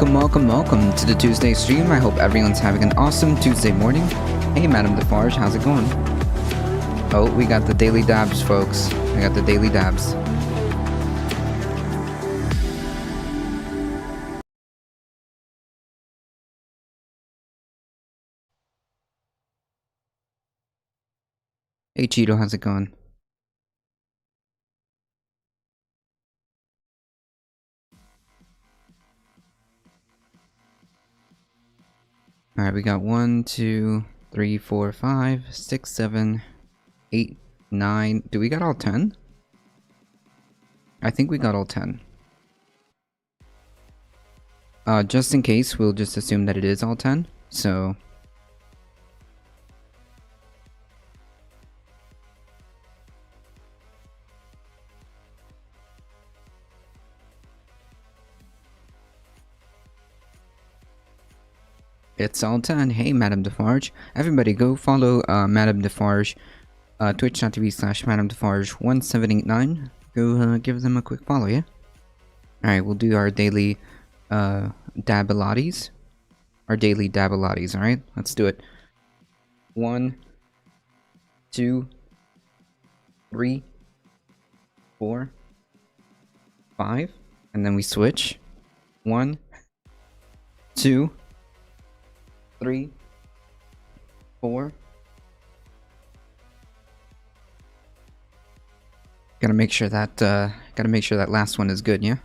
welcome to the Tuesday stream. I hope everyone's having an awesome Tuesday morning. Hey, Madame Defarge, how's it going? Oh, we got the daily dabs, folks. I got the daily dabs. Hey, Cheeto, how's it going? Alright, we got 1, 2, 3, 4, 5, 6, 7, 8, 9. Do we got all 10? I think we got all 10. Just in case, we'll just assume that it is all 10. So... it's all 10. Hey, Madame Defarge. Everybody go follow Madame Defarge. Twitch.tv/Madame Defarge1789. Go give them a quick follow, yeah? Alright, we'll do our daily dabalotties. Our daily dabalotties, alright? Let's do it. 1, 2, 3, 4, 5. And then we switch. 1, 2, 3, 4. Gotta make sure that last one is good, yeah?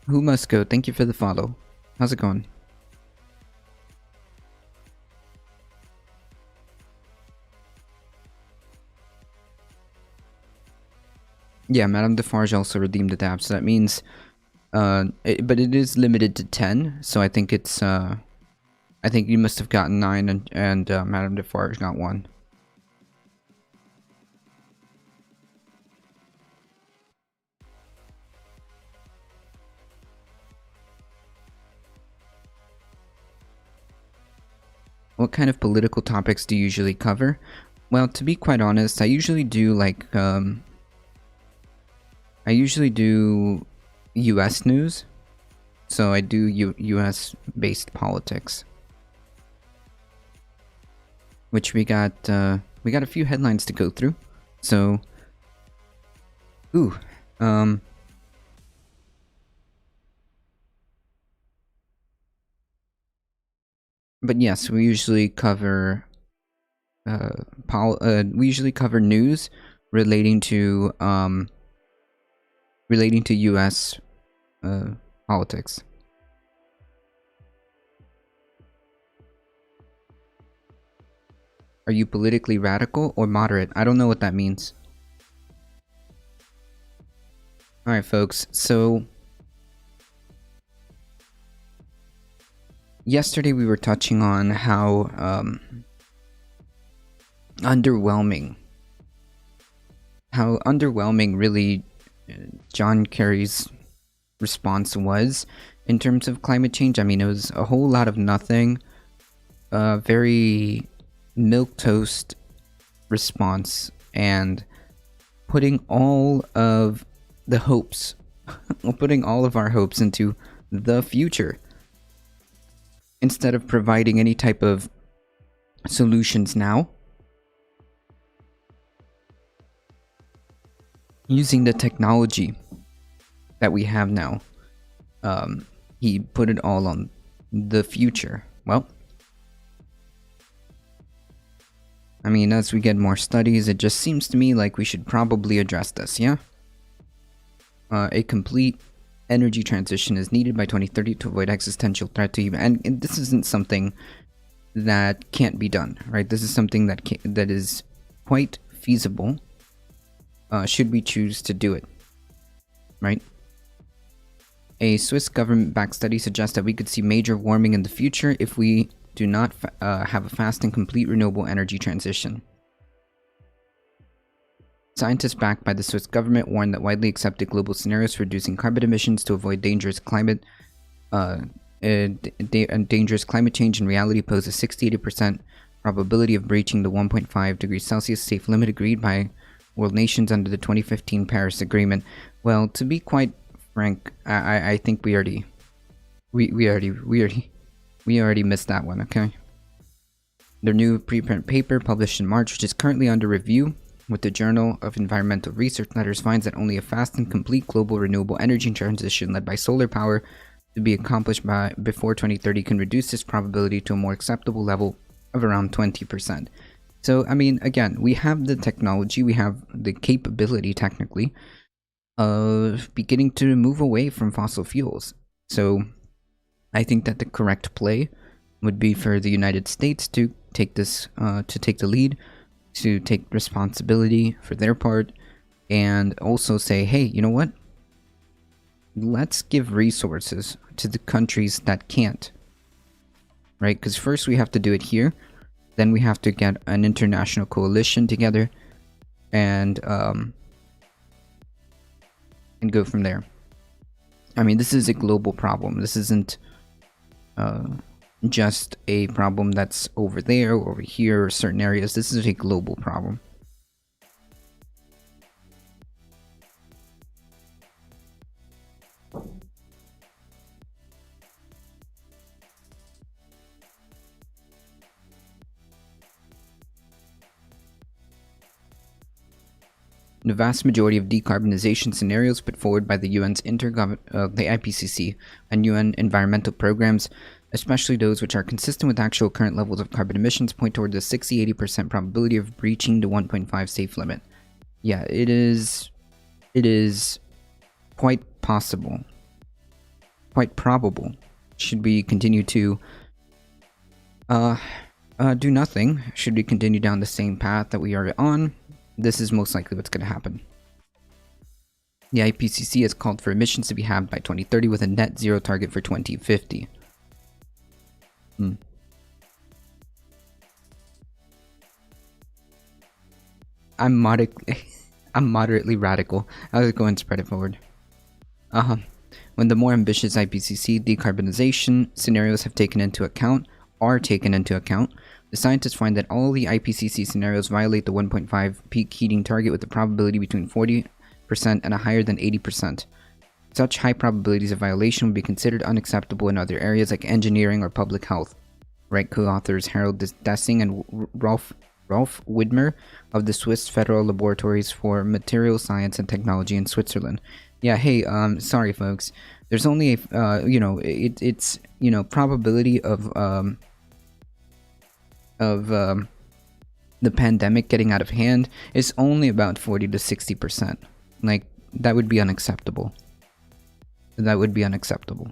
Who must go? Thank you for the follow. How's it going? Yeah, Madame Defarge also redeemed the dab, so that means, but it is limited to 10, so I think it's, I think you must have gotten 9 and Madame Defarge got 1. What kind of political topics do you usually cover? Well, to be quite honest, I usually do like, I usually do US news, so I do US based politics. Which we got a few headlines to go through, so... Ooh, but yes, we usually cover, we usually cover news relating to US politics. Are you politically radical or moderate? I don't know what that means. Alright, folks, so... yesterday we were touching on how underwhelming really John Kerry's response was in terms of climate change. I mean, it was a whole lot of nothing. Very milquetoast response, and putting all of the hopes, putting all of our hopes into the future, instead of providing any type of solutions now. Using the technology that we have now, he put it all on the future. Well, I mean, as we get more studies, it just seems to me like we should probably address this, yeah? A complete energy transition is needed by 2030 to avoid existential threat to humanity. And this isn't something that can't be done, right? This is something that is quite feasible, should we choose to do it, right? A Swiss government-backed study suggests that we could see major warming in the future if we do not have a fast and complete renewable energy transition. Scientists backed by the Swiss government warn that widely accepted global scenarios for reducing carbon emissions to avoid dangerous climate change in reality pose a 68% probability of breaching the 1.5 degrees Celsius safe limit agreed by world nations under the 2015 Paris Agreement. Well, to be quite frank, I think we already missed that one. Okay. Their new preprint paper, published in March, which is currently under review with the Journal of Environmental Research Letters, finds that only a fast and complete global renewable energy transition led by solar power to be accomplished before 2030 can reduce this probability to a more acceptable level of around 20%. So, I mean, again, we have the technology, we have the capability, technically, of beginning to move away from fossil fuels. So, I think that the correct play would be for the United States to take the lead, to take responsibility for their part, and also say, hey, you know what? Let's give resources to the countries that can't. Right? Because first we have to do it here, then we have to get an international coalition together, and go from there. I mean, this is a global problem. This isn't just a problem that's over there, or over here, or certain areas. This is a global problem. The vast majority of decarbonization scenarios put forward by the UN's the IPCC and UN environmental programs, especially those which are consistent with actual current levels of carbon emissions, point toward the 60-80% probability of breaching the 1.5 safe limit. Yeah, it is quite possible, quite probable. Should we continue to do nothing, should we continue down the same path that we are on, this is most likely what's going to happen. The IPCC has called for emissions to be halved by 2030 with a net zero target for 2050. I'm moderately radical. I was going to spread it forward. When the more ambitious IPCC decarbonization scenarios are taken into account, the scientists find that all the IPCC scenarios violate the 1.5 peak heating target with a probability between 40% and a higher than 80%. Such high probabilities of violation would be considered unacceptable in other areas like engineering or public health. Right, co-authors Harold Dessing and Rolf Widmer of the Swiss Federal Laboratories for Material Science and Technology in Switzerland. Yeah, hey, sorry folks. There's only a, it's probability of the pandemic getting out of hand is only about 40 to 60%. Like, that would be unacceptable. That would be unacceptable.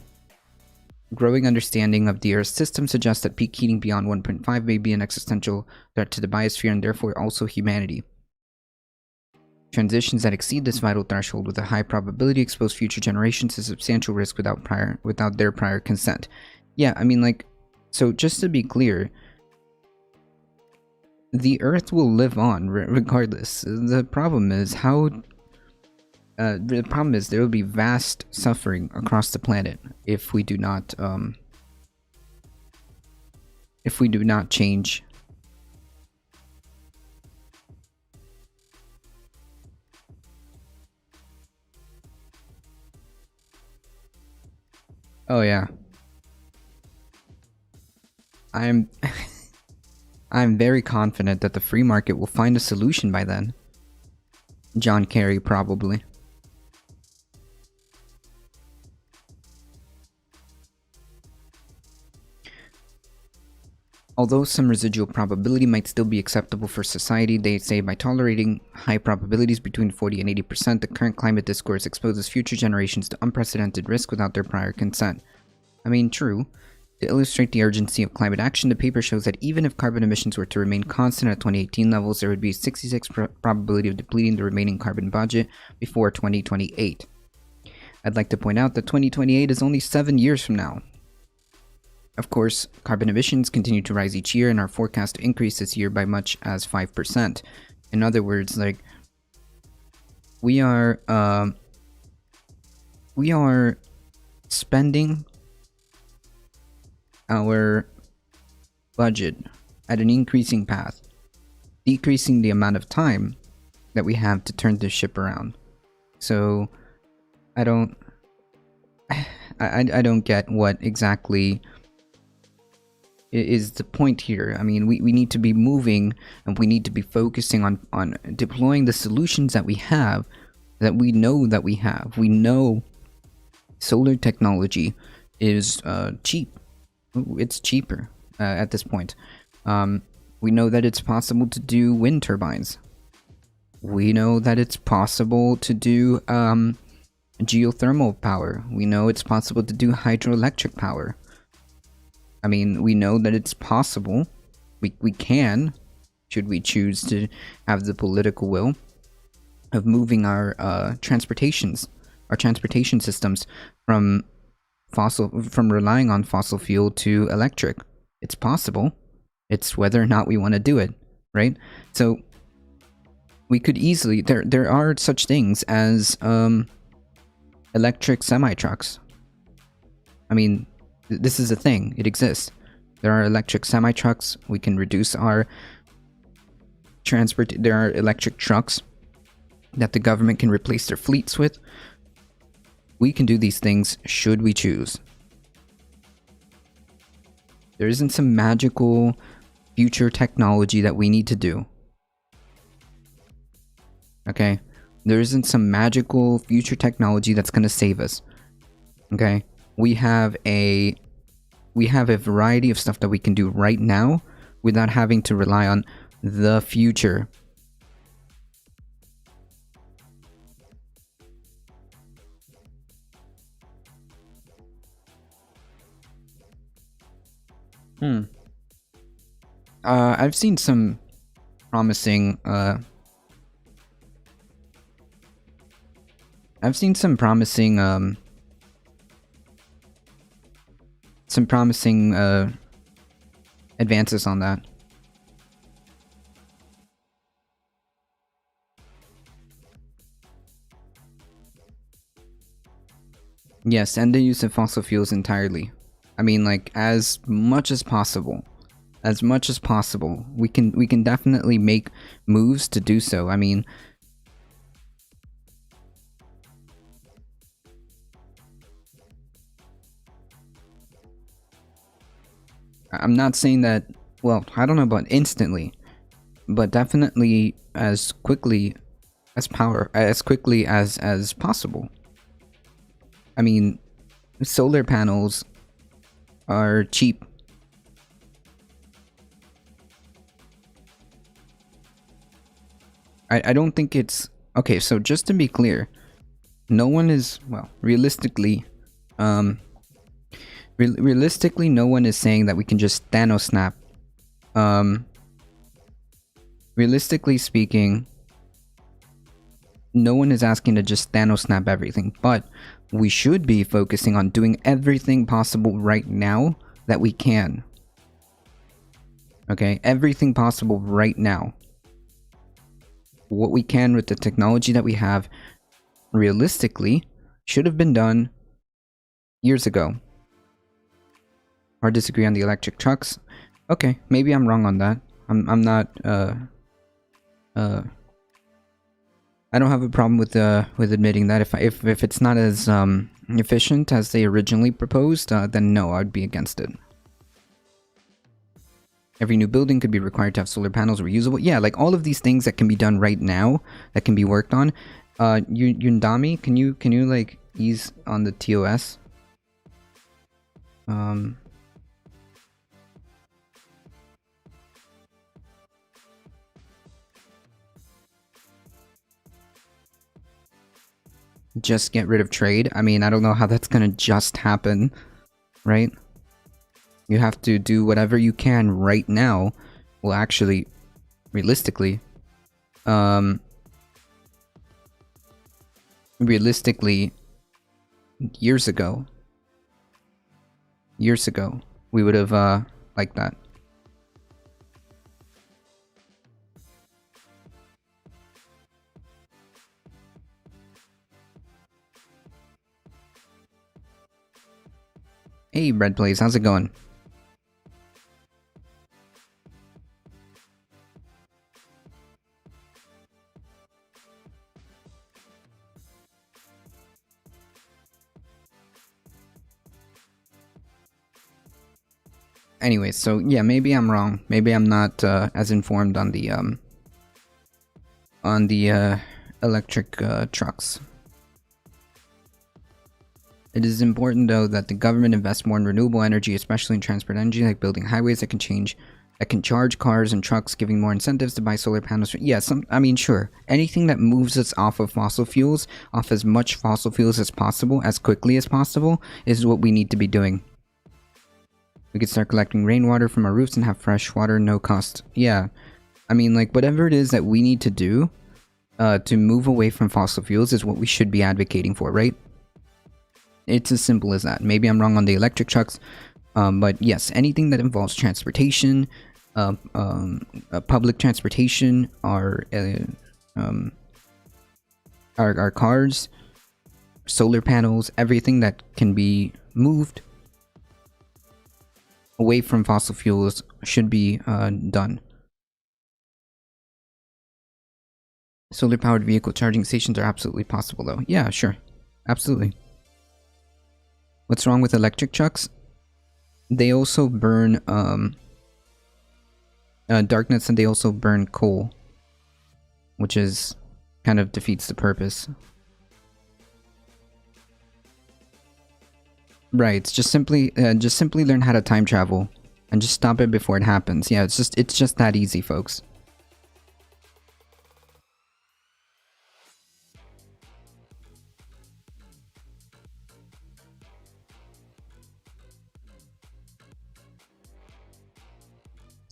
Growing understanding of the Earth's system suggests that peak heating beyond 1.5 may be an existential threat to the biosphere and therefore also humanity. Transitions that exceed this vital threshold with a high probability expose future generations to substantial risk without their prior consent. Yeah, I mean, like, so just to be clear, the Earth will live on regardless. The problem is there will be vast suffering across the planet if we do not change. Oh yeah. I'm very confident that the free market will find a solution by then. John Kerry, probably. Although some residual probability might still be acceptable for society, they say by tolerating high probabilities between 40 and 80%, the current climate discourse exposes future generations to unprecedented risk without their prior consent. I mean, true. To illustrate the urgency of climate action, the paper shows that even if carbon emissions were to remain constant at 2018 levels, there would be a 66% probability of depleting the remaining carbon budget before 2028. I'd like to point out that 2028 is only 7 years from now. Of course, carbon emissions continue to rise each year and are forecast to increase this year by much as 5%. In other words, like, we are spending our budget at an increasing path, decreasing the amount of time that we have to turn this ship around. So I don't I don't get what exactly is the point here. I mean, we need to be moving, and we need to be focusing on deploying the solutions that we have, that we know that we have. We know solar technology is cheap. It's cheaper at this point. We know that it's possible to do wind turbines. We know that it's possible to do geothermal power. We know it's possible to do hydroelectric power. I mean, we know that it's possible. We can, should we choose to have the political will, of moving our transportation systems from relying on fossil fuel to electric. It's possible. It's whether or not we want to do it, right? So we could easily, there are such things as electric semi-trucks. I mean, this is a thing. It exists. There are electric semi-trucks. We can reduce our transport. There are electric trucks that the government can replace their fleets with. We can do these things should we choose. There isn't some magical future technology that we need to do. Okay? There isn't some magical future technology that's going to save us. Okay? We have a variety of stuff that we can do right now without having to rely on the future. I've seen some promising advances on that. Yes, and the use of fossil fuels entirely. I mean, like, as much as possible. We can definitely make moves to do so. I mean, I'm not saying that, well, I don't know about instantly, but definitely as quickly as possible. I mean, solar panels are cheap. I don't think it's okay. So just to be clear, no one is, well, realistically, realistically, no one is saying that we can just Thanos snap. Realistically speaking, no one is asking to just Thanos snap everything, but we should be focusing on doing everything possible right now that we can. Okay, everything possible right now. What we can with the technology that we have, realistically, should have been done years ago. Or disagree on the electric trucks. Okay, maybe I'm wrong on that. I'm not I don't have a problem with admitting that if it's not as efficient as they originally proposed, then no, I'd be against it. Every new building could be required to have solar panels reusable. Yeah, like all of these things that can be done right now, that can be worked on. Yundami, can you like ease on the TOS? Just get rid of trade. I mean, I don't know how that's gonna just happen, right? You have to do whatever you can right now. Well, actually, realistically, years ago, we would have liked that. Hey, Red Blaze, how's it going? Anyway, so yeah, maybe I'm wrong. Maybe I'm not as informed on the electric trucks. It is important though that the government invest more in renewable energy, especially in transport energy, like building highways that can charge cars and trucks, giving more incentives to buy solar panels. Yeah, I mean, sure. Anything that moves us off of fossil fuels, off as much fossil fuels as possible, as quickly as possible, is what we need to be doing. We could start collecting rainwater from our roofs and have fresh water, no cost. Yeah, I mean, like, whatever it is that we need to do to move away from fossil fuels is what we should be advocating for, right? It's as simple as that. Maybe I'm wrong on the electric trucks, but yes, anything that involves transportation, public transportation, our cars, solar panels, everything that can be moved away from fossil fuels should be done. Solar powered vehicle charging stations are absolutely possible though. Yeah, sure. Absolutely. What's wrong with electric trucks? They also burn darknets, and they also burn coal, which is kind of defeats the purpose. Right, just simply learn how to time travel and just stop it before it happens. Yeah, it's just that easy, folks.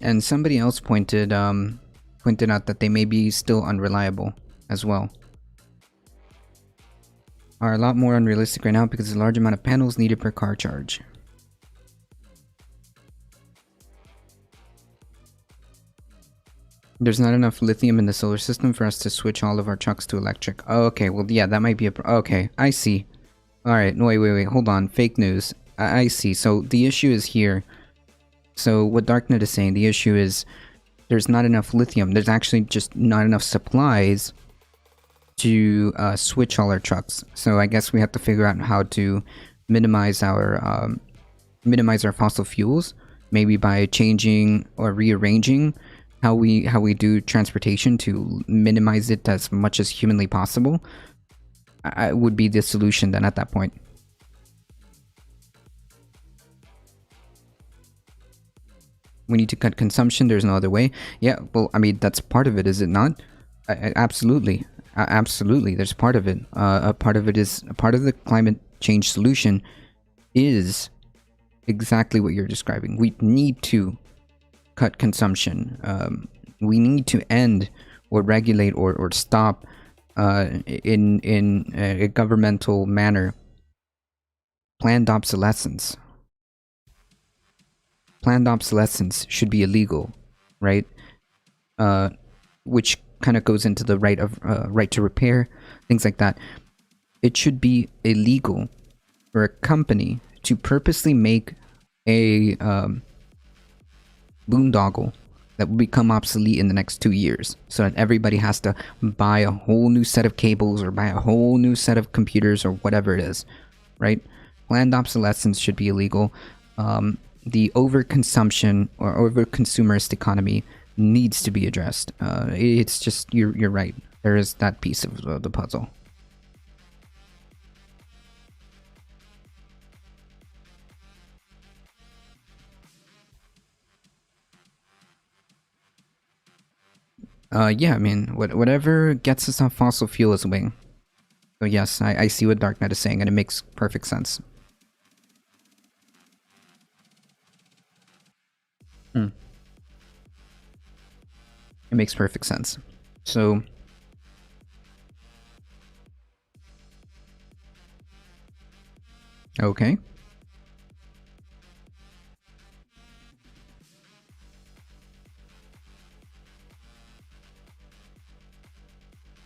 And somebody else pointed out that they may be still unreliable as well. Are a lot more unrealistic right now because of the large amount of panels needed per car charge. There's not enough lithium in the solar system for us to switch all of our trucks to electric. Oh, okay, well, yeah, that might be a... Okay, I see. Alright, wait, hold on. Fake news. I see. So, the issue is here. So, what Darknet is saying, the issue is there's not enough lithium. There's actually just not enough supplies to switch all our trucks. So, I guess we have to figure out how to minimize our fossil fuels, maybe by changing or rearranging how we do transportation to minimize it as much as humanly possible. Would be the solution then at that point. We need to cut consumption. There's no other way. Yeah, well, I mean, that's part of it, is it not? Absolutely. Absolutely, there's part of it. A part of the climate change solution is exactly what you're describing. We need to cut consumption. We need to end or regulate or stop in a governmental manner planned obsolescence. Planned obsolescence should be illegal, right? Which kind of goes into the right to repair, things like that. It should be illegal for a company to purposely make a boondoggle that will become obsolete in the next 2 years, so that everybody has to buy a whole new set of cables or buy a whole new set of computers or whatever it is, right? Planned obsolescence should be illegal. The overconsumption or over-consumerist economy needs to be addressed. It's just, you're right. There is that piece of the puzzle. Yeah, I mean, whatever gets us off fossil fuel is a win. So yes, I see what Darknet is saying, and it makes perfect sense. It makes perfect sense. So... okay.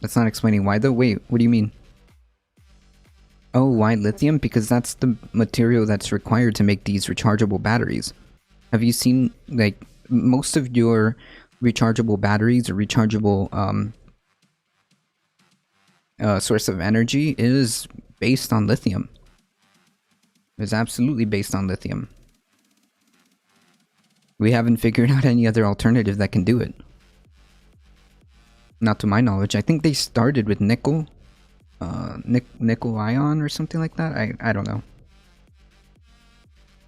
That's not explaining why though. Wait, what do you mean? Oh, why lithium? Because that's the material that's required to make these rechargeable batteries. Have you seen, like, most of your rechargeable batteries or rechargeable source of energy is based on lithium. It's absolutely based on lithium. We haven't figured out any other alternative that can do it. Not to my knowledge. I think they started with nickel. Nickel ion or something like that. I don't know.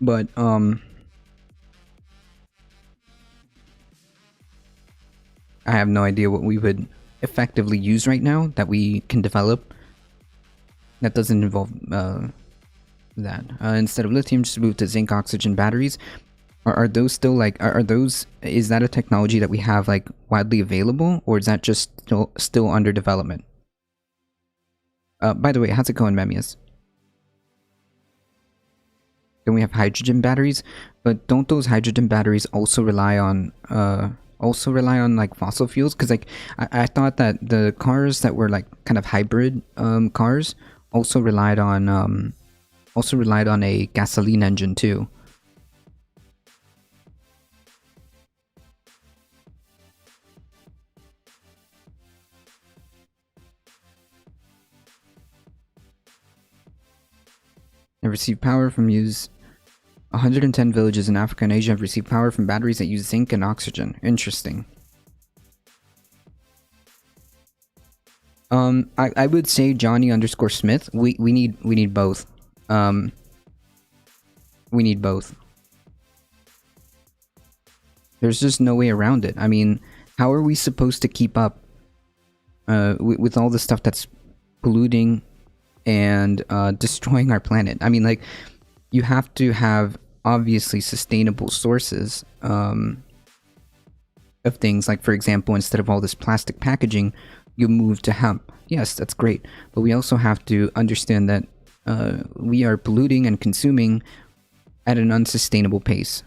But, I have no idea what we would effectively use right now that we can develop. That doesn't involve, that. Instead of lithium, just move to zinc oxygen batteries. Are those still like, are those, is that a technology that we have like widely available, or is that just still under development? By the way, how's it going, Memius? Then we have hydrogen batteries, but don't those hydrogen batteries also rely on like fossil fuels? Because like I thought that the cars that were like kind of hybrid cars also relied on a gasoline engine too. Have received power from 110 villages in Africa and Asia have received power from batteries that use zinc and oxygen. Interesting. I would say Johnny_Smith. We need both. We need both. There's just no way around it. I mean, how are we supposed to keep up with all the stuff that's polluting and destroying our planet? I mean, like, you have to have obviously sustainable sources of things. Like, for example, instead of all this plastic packaging, you move to hemp. Yes, that's great, but we also have to understand that we are polluting and consuming at an unsustainable pace.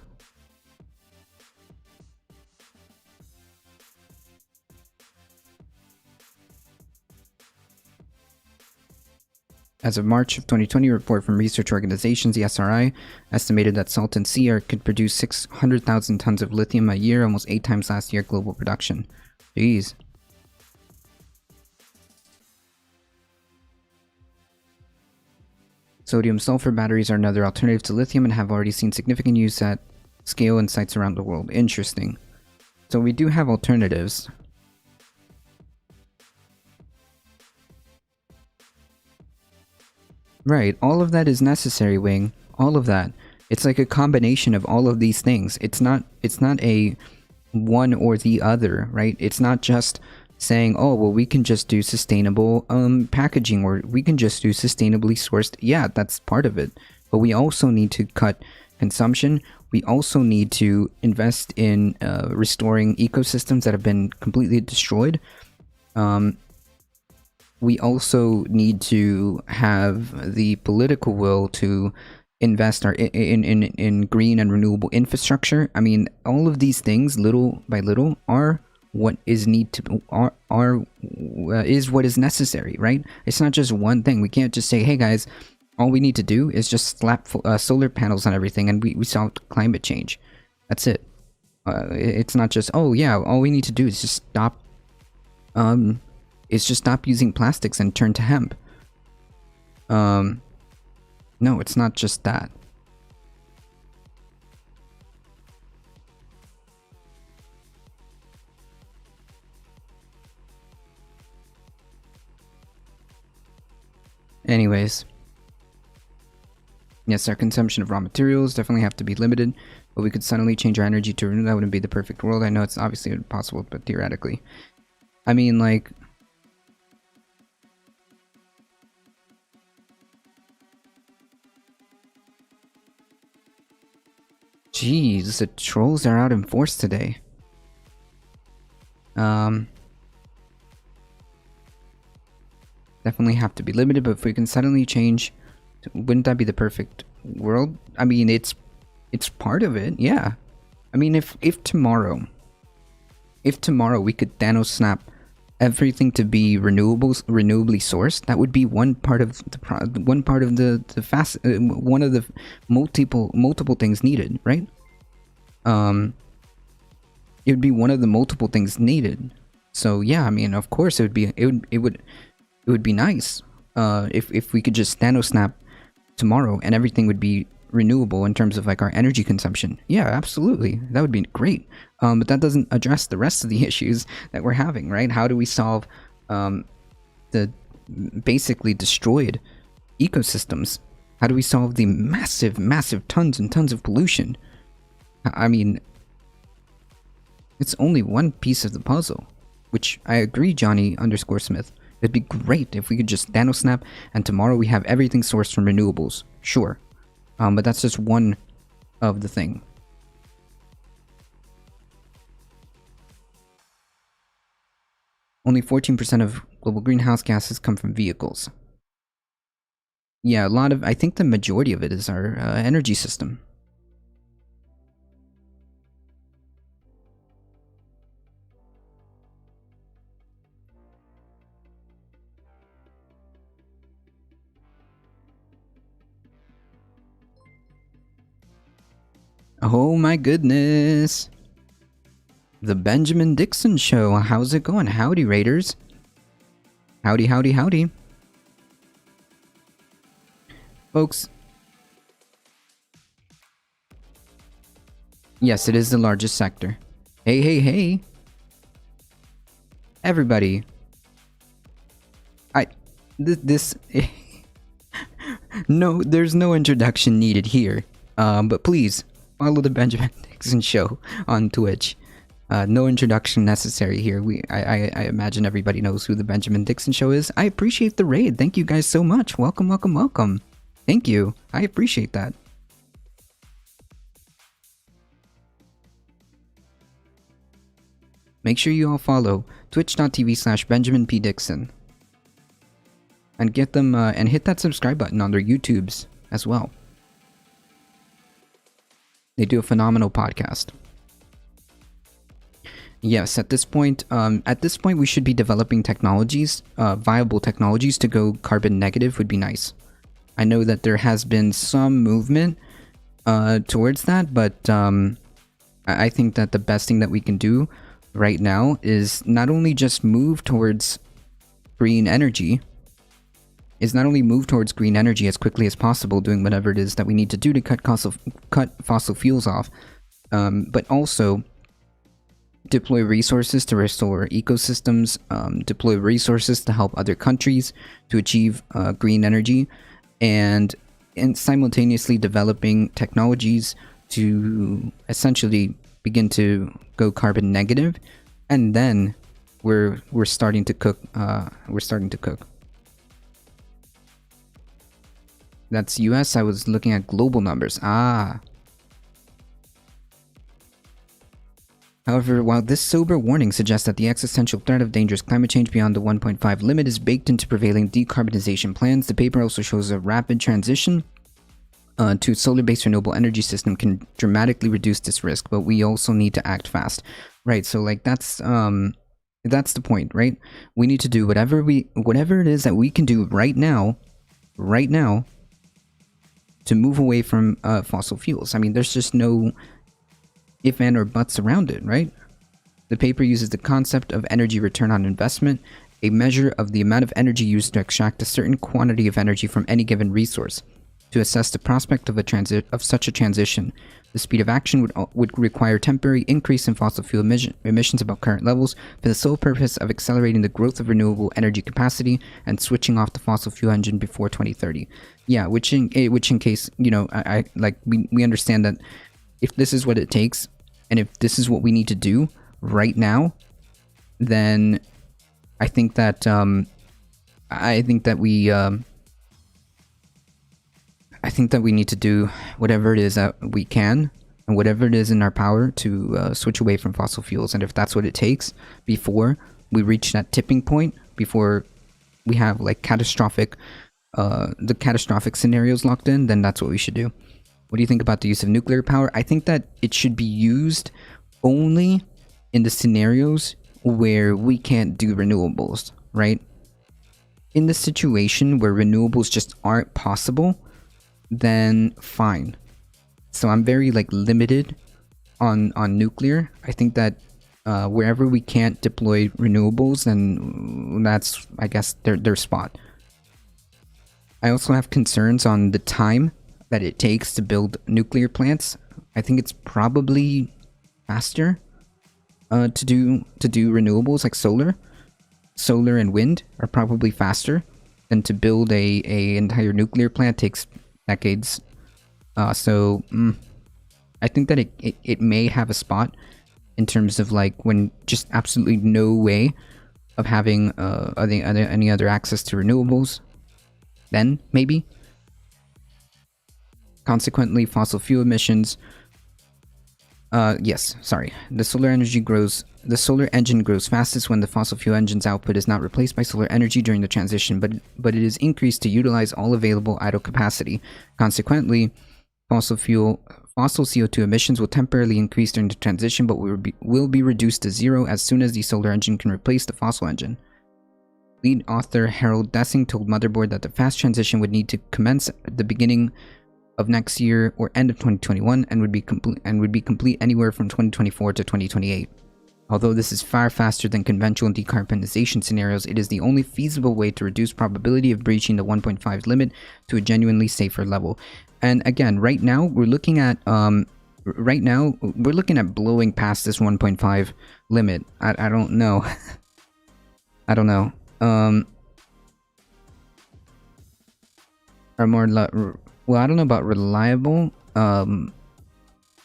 As of March of 2020, a report from research organizations, the SRI, estimated that Salton Sea could produce 600,000 tons of lithium a year, almost 8 times last year's global production. Jeez. Sodium-sulfur batteries are another alternative to lithium and have already seen significant use at scale in sites around the world. Interesting. So we do have alternatives. Right, all of that is necessary, Wing. All of that. It's like a combination of all of these things. It's not a one or the other, right? It's not just saying, oh, well, we can just do sustainable packaging, or we can just do sustainably sourced. Yeah, that's part of it. But we also need to cut consumption. We also need to invest in restoring ecosystems that have been completely destroyed. We also need to have the political will to invest in green and renewable infrastructure. I mean, all of these things, little by little, are what is is what is necessary, right? It's not just one thing. We can't just say, hey guys, all we need to do is just slap solar panels on everything and we solved climate change. That's it. It's not just, oh yeah, all we need to do is just stop using plastics and turn to hemp. No, it's not just that. Anyways. Yes, our consumption of raw materials definitely have to be limited, but we could suddenly change our energy to renew. That wouldn't be the perfect world. I know it's obviously impossible, but theoretically. I mean, like, jeez, the trolls are out in force today. Definitely have to be limited, but if we can suddenly change, wouldn't that be the perfect world? I mean, it's part of it, yeah. I mean, if tomorrow we could Thanos snap everything to be renewably sourced, that would be one part of the multiple things needed, right? It would be one of the multiple things needed. So yeah, I mean, of course it would be nice if we could just Thanos snap tomorrow and everything would be renewable in terms of like our energy consumption. Yeah, absolutely. That would be great. But that doesn't address the rest of the issues that we're having, right? How do we solve the basically destroyed ecosystems? How do we solve the massive, massive tons and tons of pollution? I mean, it's only one piece of the puzzle, which I agree, Johnny_Smith. It'd be great if we could just nanosnap and tomorrow we have everything sourced from renewables. Sure. But that's just one of the thing. Only 14% of global greenhouse gases come from vehicles. Yeah, I think the majority of it is our energy system. Oh my goodness. The Benjamin Dixon Show. How's it going? Howdy, Raiders. Howdy, howdy, howdy. Folks. Yes, it is the largest sector. Hey, hey, hey. Everybody. This... No, there's no introduction needed here. But please, follow the Benjamin Dixon Show on Twitch. No introduction necessary here. I imagine everybody knows who the Benjamin Dixon Show is. I appreciate the raid. Thank you guys so much. Welcome, welcome, welcome. Thank you. I appreciate that. Make sure you all follow twitch.tv/BenjaminPDixon. And get them, and hit that subscribe button on their YouTubes as well. They do a phenomenal podcast. Yes, at this point we should be developing technologies, viable technologies to go carbon negative would be nice. I know that there has been some movement towards that, but I think that the best thing that we can do right now is not only just move towards green energy, as quickly as possible, doing whatever it is that we need to do to cut fossil fuels off, but also deploy resources to restore ecosystems, deploy resources to help other countries to achieve green energy, and simultaneously developing technologies to essentially begin to go carbon negative, and then we're starting to cook. That's US. I was looking at global numbers. However, while this sober warning suggests that the existential threat of dangerous climate change beyond the 1.5 limit is baked into prevailing decarbonization plans, the paper also shows a rapid transition to a solar-based renewable energy system can dramatically reduce this risk, but we also need to act fast. Right, so like that's the point, right? We need to do whatever it is that we can do right now, to move away from fossil fuels. I mean, there's just no if, and, or buts around it, right? The paper uses the concept of energy return on investment, a measure of the amount of energy used to extract a certain quantity of energy from any given resource. To assess the prospect of such a transition, the speed of action would require temporary increase in fossil fuel emissions above current levels for the sole purpose of accelerating the growth of renewable energy capacity and switching off the fossil fuel engine before 2030. Yeah, which in case, you know, we understand that if this is what it takes, and if this is what we need to do right now, then I think that we need to do whatever it is that we can and whatever it is in our power to switch away from fossil fuels. And if that's what it takes before we reach that tipping point, before we have like the catastrophic scenarios locked in, then that's what we should do. What do you think about the use of nuclear power? I think that it should be used only in the scenarios where we can't do renewables, right? In the situation where renewables just aren't possible, then fine. So I'm very limited on nuclear. I think that wherever we can't deploy renewables, then that's, I guess, their spot. I also have concerns on the time that it takes to build nuclear plants, I think it's probably faster to do renewables like solar. Solar and wind are probably faster than to build a entire nuclear plant. Takes decades. I think that it may have a spot in terms of like when just absolutely no way of having any other access to renewables. Then maybe. Consequently, fossil fuel emissions. Yes, sorry. The solar engine grows fastest when the fossil fuel engine's output is not replaced by solar energy during the transition, but it is increased to utilize all available idle capacity. Consequently, fossil CO2 emissions will temporarily increase during the transition, but will be reduced to zero as soon as the solar engine can replace the fossil engine. Lead author Harold Dessing told Motherboard that the fast transition would need to commence at the beginning of next year or end of 2021 and would be complete anywhere from 2024 to 2028. Although this is far faster than conventional decarbonization scenarios, it is the only feasible way to reduce probability of breaching the 1.5 limit to a genuinely safer level. And again, right now we're looking at blowing past this 1.5 limit. I don't know. I don't know. Well, I don't know about reliable,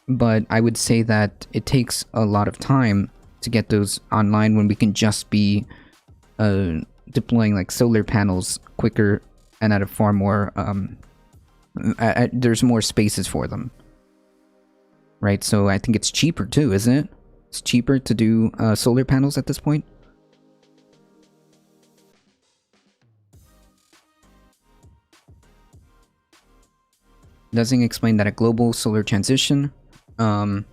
but I would say that it takes a lot of time to get those online when we can just be deploying like solar panels quicker and at a far more there's more spaces for them, right? So I think it's cheaper too, isn't it? It's cheaper to do solar panels at this point. Doesn't explain that a global solar transition, a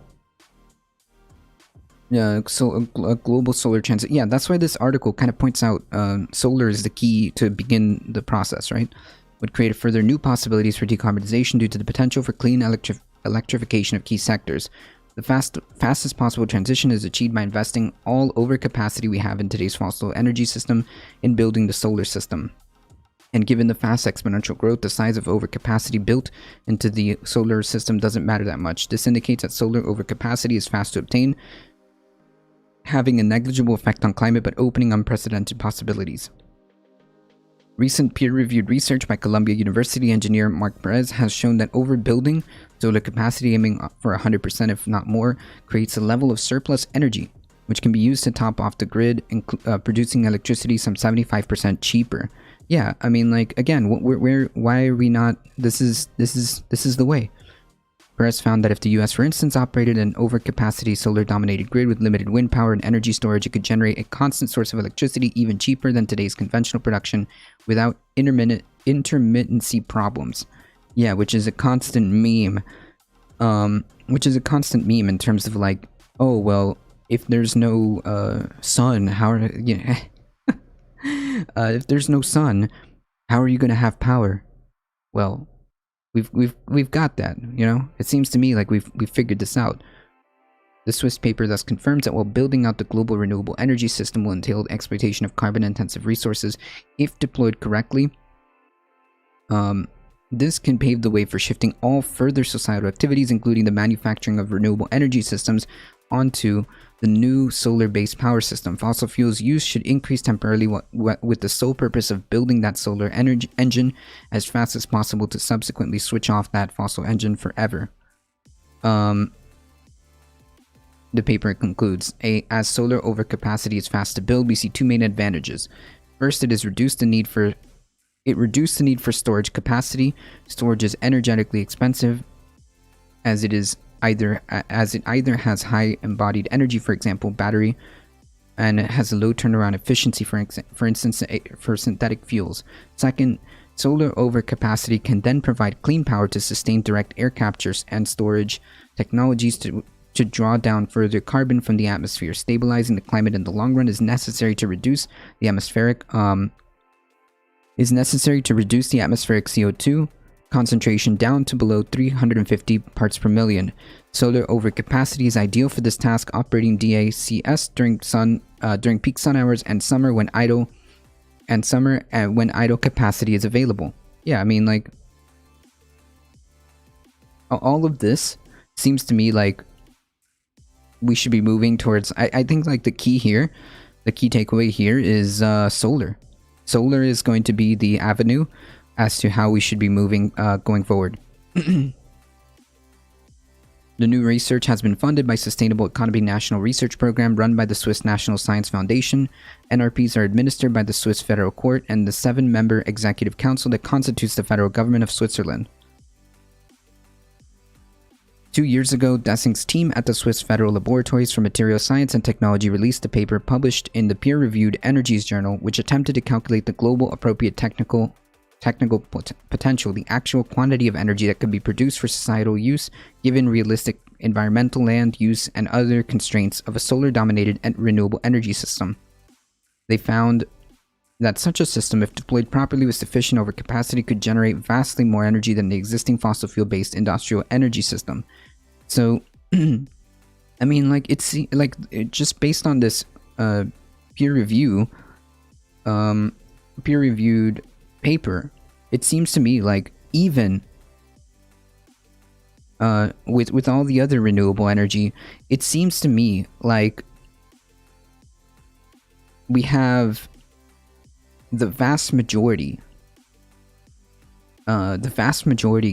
global solar transit. Yeah, that's why this article kind of points out solar is the key to begin the process, right? Would create further new possibilities for decarbonization due to the potential for clean electrification of key sectors. The fastest possible transition is achieved by investing all overcapacity we have in today's fossil energy system in building the solar system. And given the fast exponential growth, the size of overcapacity built into the solar system doesn't matter that much. This indicates that solar overcapacity is fast to obtain, having a negligible effect on climate but opening unprecedented possibilities. Recent peer-reviewed research by Columbia University engineer Mark Perez has shown that overbuilding solar capacity, aiming for 100% if not more, creates a level of surplus energy, which can be used to top off the grid, producing electricity some 75% cheaper. Yeah, I mean, like, again, why are we not? This is the way. Perez found that if the US, for instance, operated an overcapacity solar-dominated grid with limited wind power and energy storage, it could generate a constant source of electricity even cheaper than today's conventional production without intermittency problems. Yeah, which is a constant meme. In terms of like, oh well, if there's no sun, how are if there's no sun, how are you going to have power? Well, we've got that, you know? It seems to me like we've figured this out. The Swiss paper thus confirms that while building out the global renewable energy system will entail the exploitation of carbon-intensive resources, if deployed correctly, this can pave the way for shifting all further societal activities, including the manufacturing of renewable energy systems, onto the new solar-based power system. Fossil fuels use should increase temporarily with the sole purpose of building that solar energy engine as fast as possible to subsequently switch off that fossil engine forever. The paper concludes, as solar overcapacity is fast to build, we see two main advantages. First, it reduced the need for storage capacity. Storage is energetically expensive, as it either has high embodied energy, for example, battery, and it has a low turnaround efficiency, for instance, for synthetic fuels. Second, solar overcapacity can then provide clean power to sustain direct air captures and storage technologies to draw down further carbon from the atmosphere. Stabilizing the climate in the long run is necessary to reduce the atmospheric CO2 concentration down to below 350 parts per million. Solar overcapacity is ideal for this task, operating DACS during peak sun hours and summer when idle capacity is available. Yeah, I mean, like, all of this seems to me like we should be moving towards. I think like the key takeaway here is solar. Solar is going to be the avenue as to how we should be moving going forward. The new research has been funded by Sustainable Economy National Research Program run by the Swiss National Science Foundation. NRPs are administered by the Swiss Federal Court and the 7-member Executive Council that constitutes the federal government of Switzerland. 2 years ago, Dessing's team at the Swiss Federal Laboratories for Material Science and Technology released a paper published in the peer-reviewed Energies Journal, which attempted to calculate the global appropriate technical potential, the actual quantity of energy that could be produced for societal use, given realistic environmental, land use, and other constraints of a solar-dominated and renewable energy system. They found that such a system, if deployed properly with sufficient overcapacity, could generate vastly more energy than the existing fossil fuel-based industrial energy system. So, I mean, like, just based on this peer-reviewed paper, it seems to me like even with all the other renewable energy, it seems to me like we have the vast majority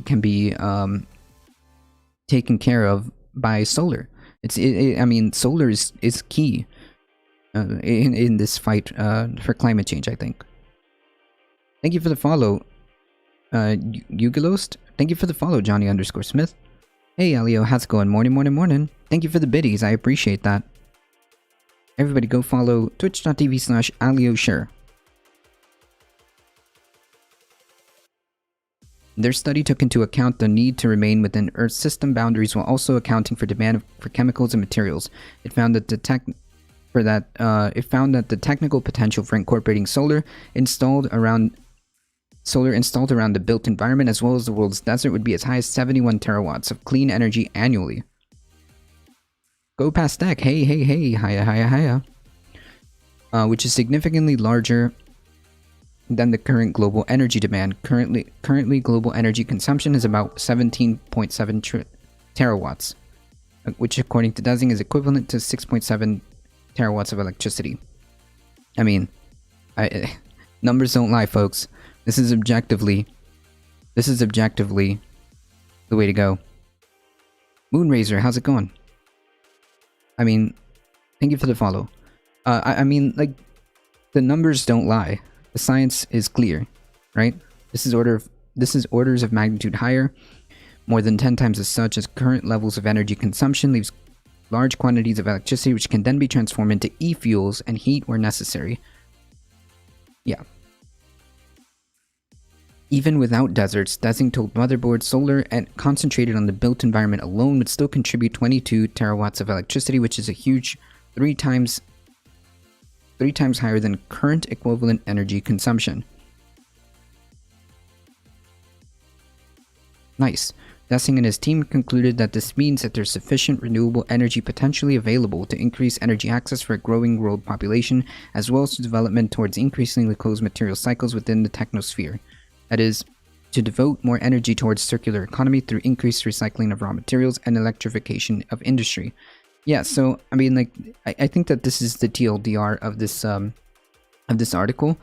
can be taken care of by solar. I mean, solar is key in this fight for climate change, I think. Thank you for the follow, Yugilost. Thank you for the follow, Johnny_Smith. Hey, Elio, how's it going? Morning. Thank you for the biddies, I appreciate that. Everybody go follow twitch.tv/AlioShare. Their study took into account the need to remain within Earth's system boundaries while also accounting for demand for chemicals and materials. It found that the technical potential for incorporating solar installed around the built environment as well as the world's desert would be as high as 71 terawatts of clean energy annually. Go past deck, hey, hiya. Which is significantly larger than the current global energy demand. Currently global energy consumption is about 17.7 terawatts, which according to Dessing is equivalent to 6.7 terawatts of electricity. I mean, numbers don't lie, folks. This is objectively the way to go. Moonrazer, how's it going? I mean, thank you for the follow. I mean, like, the numbers don't lie. The science is clear, right? This is orders of magnitude higher, more than 10 times as such as current levels of energy consumption leaves large quantities of electricity which can then be transformed into e-fuels and heat where necessary. Yeah. Even without deserts, Dessing told Motherboard solar and concentrated on the built environment alone would still contribute 22 terawatts of electricity, which is a huge 3 times higher than current equivalent energy consumption. Nice. Dessing and his team concluded that this means that there's sufficient renewable energy potentially available to increase energy access for a growing world population, as well as to development towards increasingly closed material cycles within the technosphere. That is, to devote more energy towards circular economy through increased recycling of raw materials and electrification of industry. Yeah, so I mean, like, I think that this is the TLDR of this article.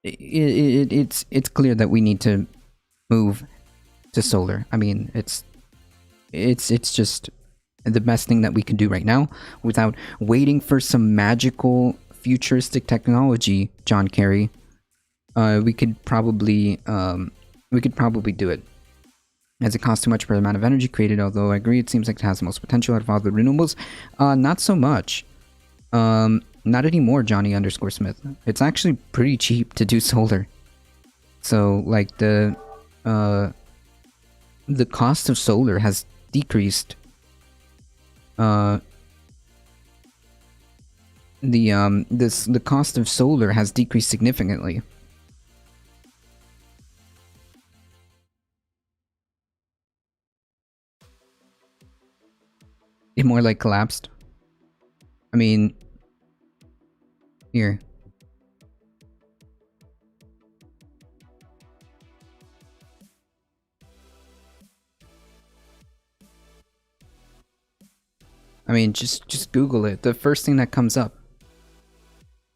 It's clear that we need to move to solar. I mean, it's just the best thing that we can do right now without waiting for some magical futuristic technology, John Kerry. We could probably do it. As it costs too much per the amount of energy created, although I agree it seems like it has the most potential out of all the renewables. Not so much. Not anymore, Johnny_Smith. It's actually pretty cheap to do solar. So, like, the cost of solar has decreased. The cost of solar has decreased significantly. It more like collapsed. I mean, here. I mean, just Google it. The first thing that comes up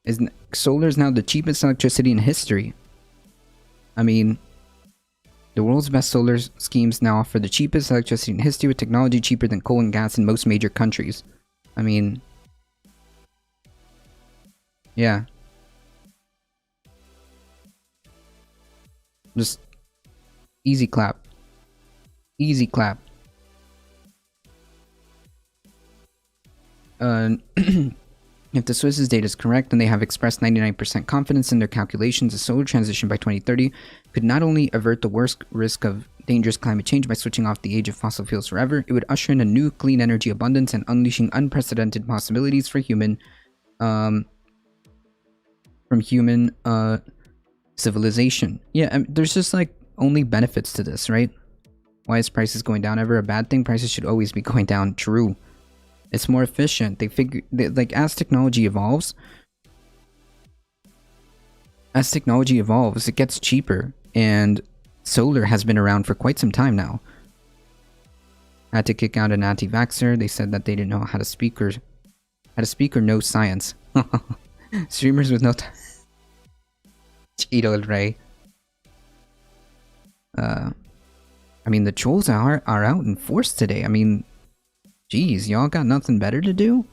is solar is now the cheapest electricity in history. I mean, the world's best solar schemes now offer the cheapest electricity in history with technology cheaper than coal and gas in most major countries. I mean, yeah. Just easy clap. Easy clap. If the Swiss's data is correct, and they have expressed 99% confidence in their calculations, a solar transition by 2030 could not only avert the worst risk of dangerous climate change by switching off the age of fossil fuels forever, it would usher in a new clean energy abundance and unleashing unprecedented possibilities for human civilization. Yeah, there's just like only benefits to this, right? Why is prices going down ever a bad thing? Prices should always be going down. True. It's more efficient. Like, as technology evolves, it gets cheaper. And solar has been around for quite some time now. I had to kick out an anti-vaxxer. They said that they didn't know how to speak or know science. Streamers with no time. Cheeto Ray. I mean, the trolls are out in force today. I mean, geez, y'all got nothing better to do?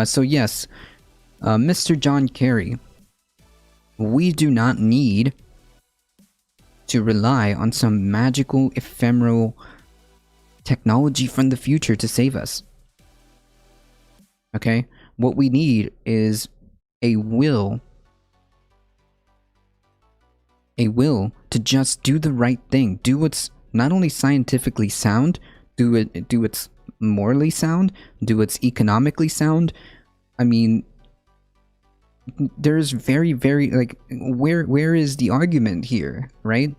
So yes, Mr. John Kerry, we do not need to rely on some magical, ephemeral technology from the future to save us. Okay? What we need is a will to just do the right thing. Do what's not only scientifically sound, do what's morally sound, do what's economically sound. I mean, there's very, very, like, where is the argument here, right?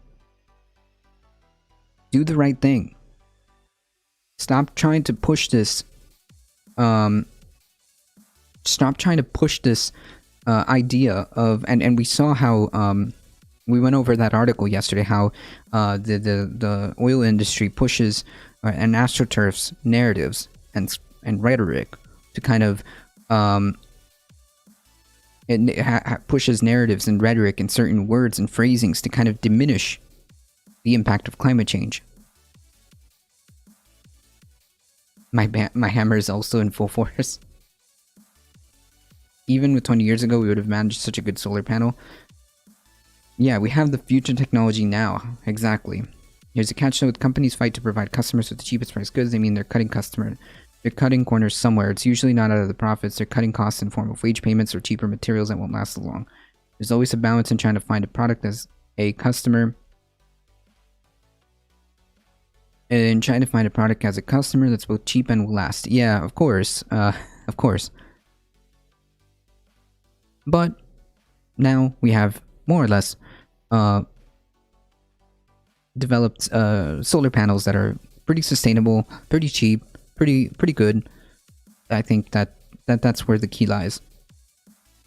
Do the right thing. Stop trying to push this idea of, and we saw how we went over that article yesterday, how the oil industry pushes and AstroTurf's narratives and rhetoric to kind of pushes narratives and rhetoric and certain words and phrasings to kind of diminish the impact of climate change. My hammer is also in full force. Even with 20 years ago, we would have managed such a good solar panel. Yeah, we have the future technology now. Exactly. Here's a catch though: with companies fight to provide customers with the cheapest price goods, they mean they're cutting corners somewhere. It's usually not out of the profits. They're cutting costs in form of wage payments or cheaper materials that won't last as long. There's always a balance in trying to find a product as a customer. And trying to find a product as a customer that's both cheap and will last. Yeah, of course. Of course. But now we have more or less developed solar panels that are pretty sustainable, pretty cheap, pretty good. I think that's where the key lies.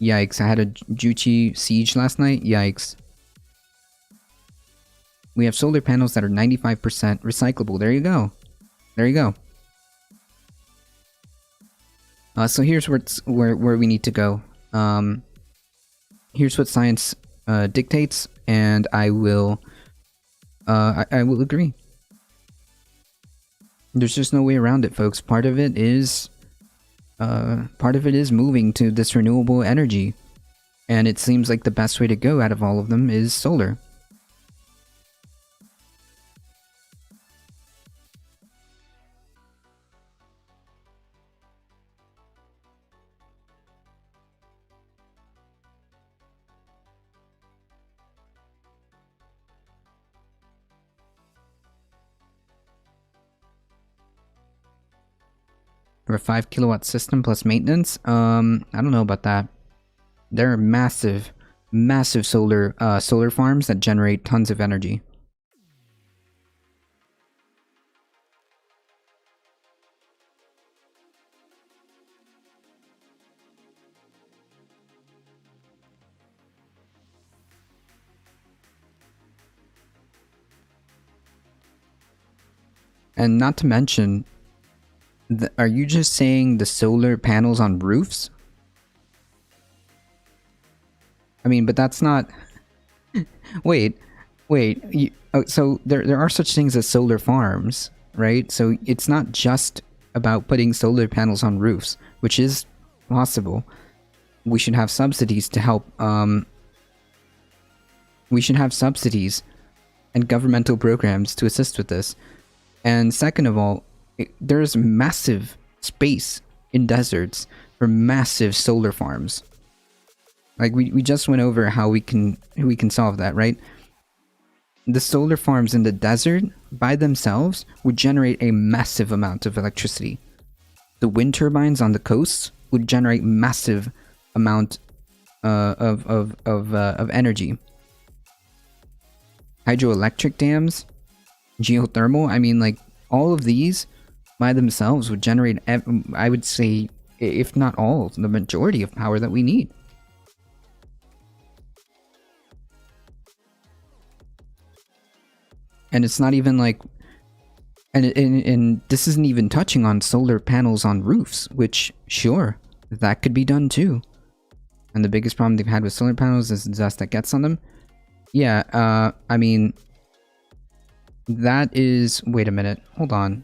Yikes, I had a Juchi siege last night. Yikes. We have solar panels that are 95% recyclable. There you go. There you go. So here's where we need to go. Here's what science dictates, and I will agree. There's just no way around it, folks. Part of it is moving to this renewable energy, and it seems like the best way to go out of all of them is solar. For a 5 kilowatt system plus maintenance? I don't know about that. There are massive solar farms that generate tons of energy. And not to mention, are you just saying the solar panels on roofs? I mean, but that's not... wait. So there are such things as solar farms, right? So it's not just about putting solar panels on roofs, which is possible. We should have subsidies to help... we should have subsidies and governmental programs to assist with this. And second of all, there's massive space in deserts for massive solar farms. Like we just went over how we can solve that, right? The solar farms in the desert by themselves would generate a massive amount of electricity. The wind turbines on the coasts would generate massive amount of energy. Hydroelectric dams, geothermal, I mean, like, all of these by themselves would generate, I would say, if not all, the majority of power that we need. And it's not even like, and this isn't even touching on solar panels on roofs, which, sure, that could be done too. And the biggest problem they've had with solar panels is the dust that gets on them. Yeah, I mean, that is... Wait a minute. Hold on.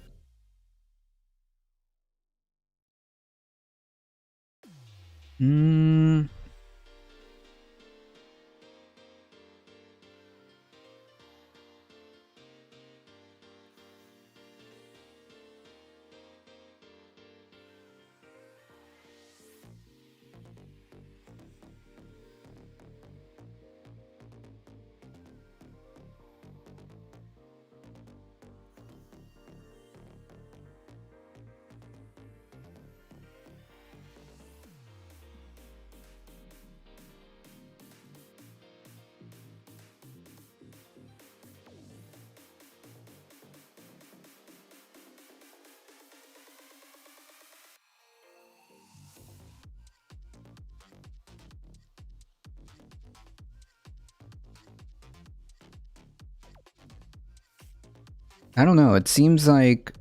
I don't know. It seems like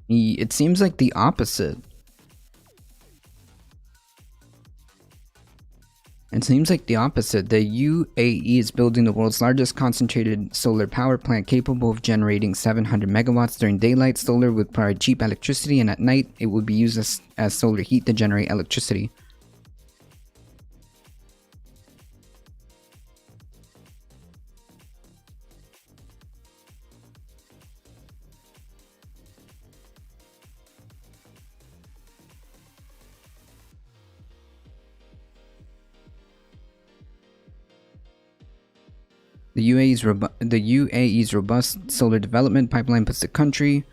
the opposite. It seems like the opposite. The UAE is building the world's largest concentrated solar power plant capable of generating 700 megawatts during daylight. Solar would provide cheap electricity, and at night it would be used as solar heat to generate electricity. The UAE's robust solar development pipeline puts the country...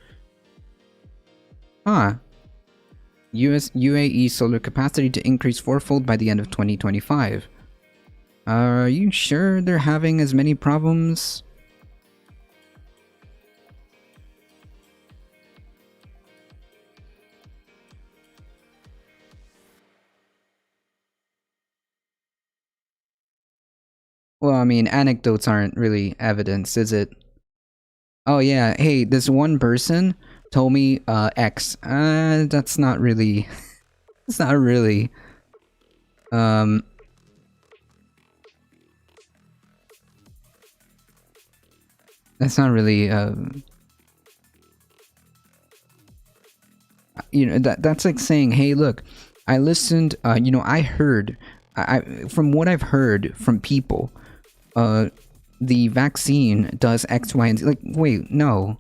UAE solar capacity to increase fourfold by the end of 2025. Are you sure they're having as many problems? Well, I mean, anecdotes aren't really evidence, is it? Oh yeah, hey, this one person told me X. That's not really... it's not really... That's not really... you know, that's like saying, hey, look, I listened, you know, I heard... from what I've heard from people... the vaccine does X, Y, and Z. Like, wait, no.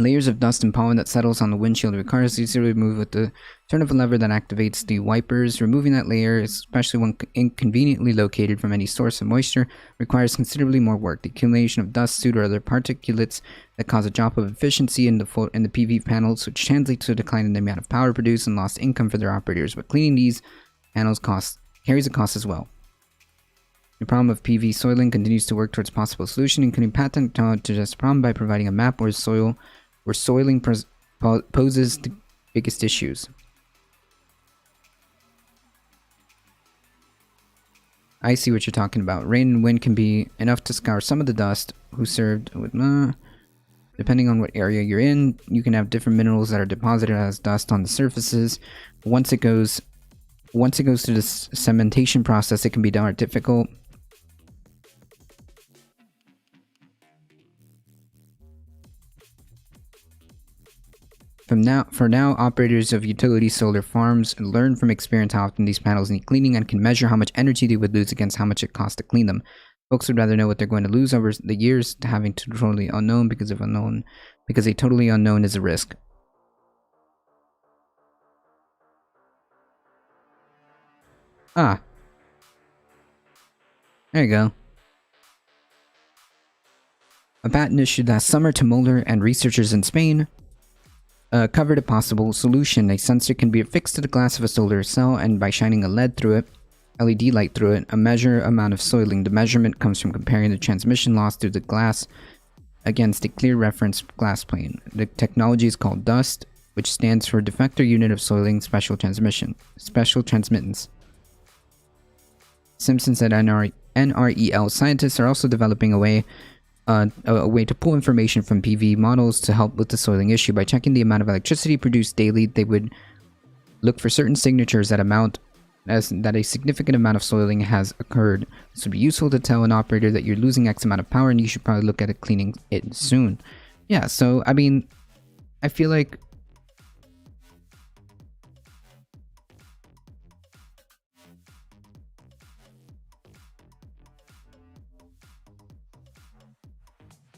Layers of dust and pollen that settles on the windshield requires to easily remove with the turn of a lever that activates the wipers. Removing that layer, especially when inconveniently located from any source of moisture, requires considerably more work. The accumulation of dust, soot, or other particulates that cause a drop of efficiency in the PV panels, which translates to a decline in the amount of power produced and lost income for their operators. But cleaning these panels carries a cost as well. The problem of PV soiling continues to work towards possible solution, including patent to address the problem by providing a map where soiling poses the biggest issues. I see what you're talking about. Rain and wind can be enough to scour some of the dust who served with depending on what area you're in, you can have different minerals that are deposited as dust on the surfaces. Once it goes through the cementation process, it can be darn difficult. For now, operators of utility solar farms learn from experience how often these panels need cleaning and can measure how much energy they would lose against how much it costs to clean them. Folks would rather know what they're going to lose over the years to having to totally unknown because a totally unknown is a risk. Ah. There you go. A patent issued last summer to Moeller and researchers in Spain covered a possible solution. A sensor can be affixed to the glass of a solar cell, and by shining a LED light through it, measure amount of soiling. The measurement comes from comparing the transmission loss through the glass against a clear reference glass plane. The technology is called DUST, which stands for Defector Unit of Soiling Special Transmittance. Simpson said NREL scientists are also developing a way to pull information from PV models to help with the soiling issue. By checking the amount of electricity produced daily, they would look for certain signatures that a significant amount of soiling has occurred. This would be useful to tell an operator that you're losing X amount of power and you should probably look at cleaning it soon. Yeah, so, I mean, I feel like...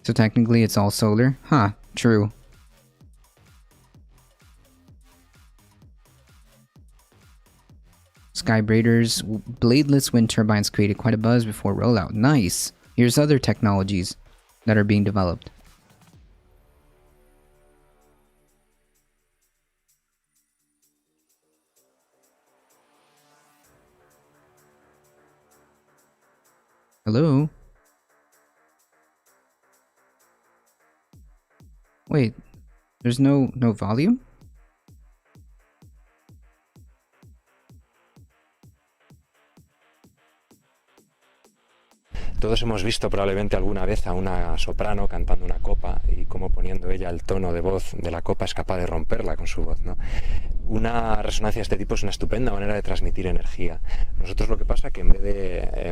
So technically it's all solar? Huh, true. Skybrader's bladeless wind turbines created quite a buzz before rollout. Nice! Here's other technologies that are being developed. Hello? Wait, there's no volume? Todos hemos visto probablemente alguna vez a una soprano cantando una copa y cómo poniendo ella el tono de voz de la copa es capaz de romperla con su voz, ¿no? Una resonancia de este tipo es una estupenda manera de transmitir energía. Nosotros lo que pasa es que en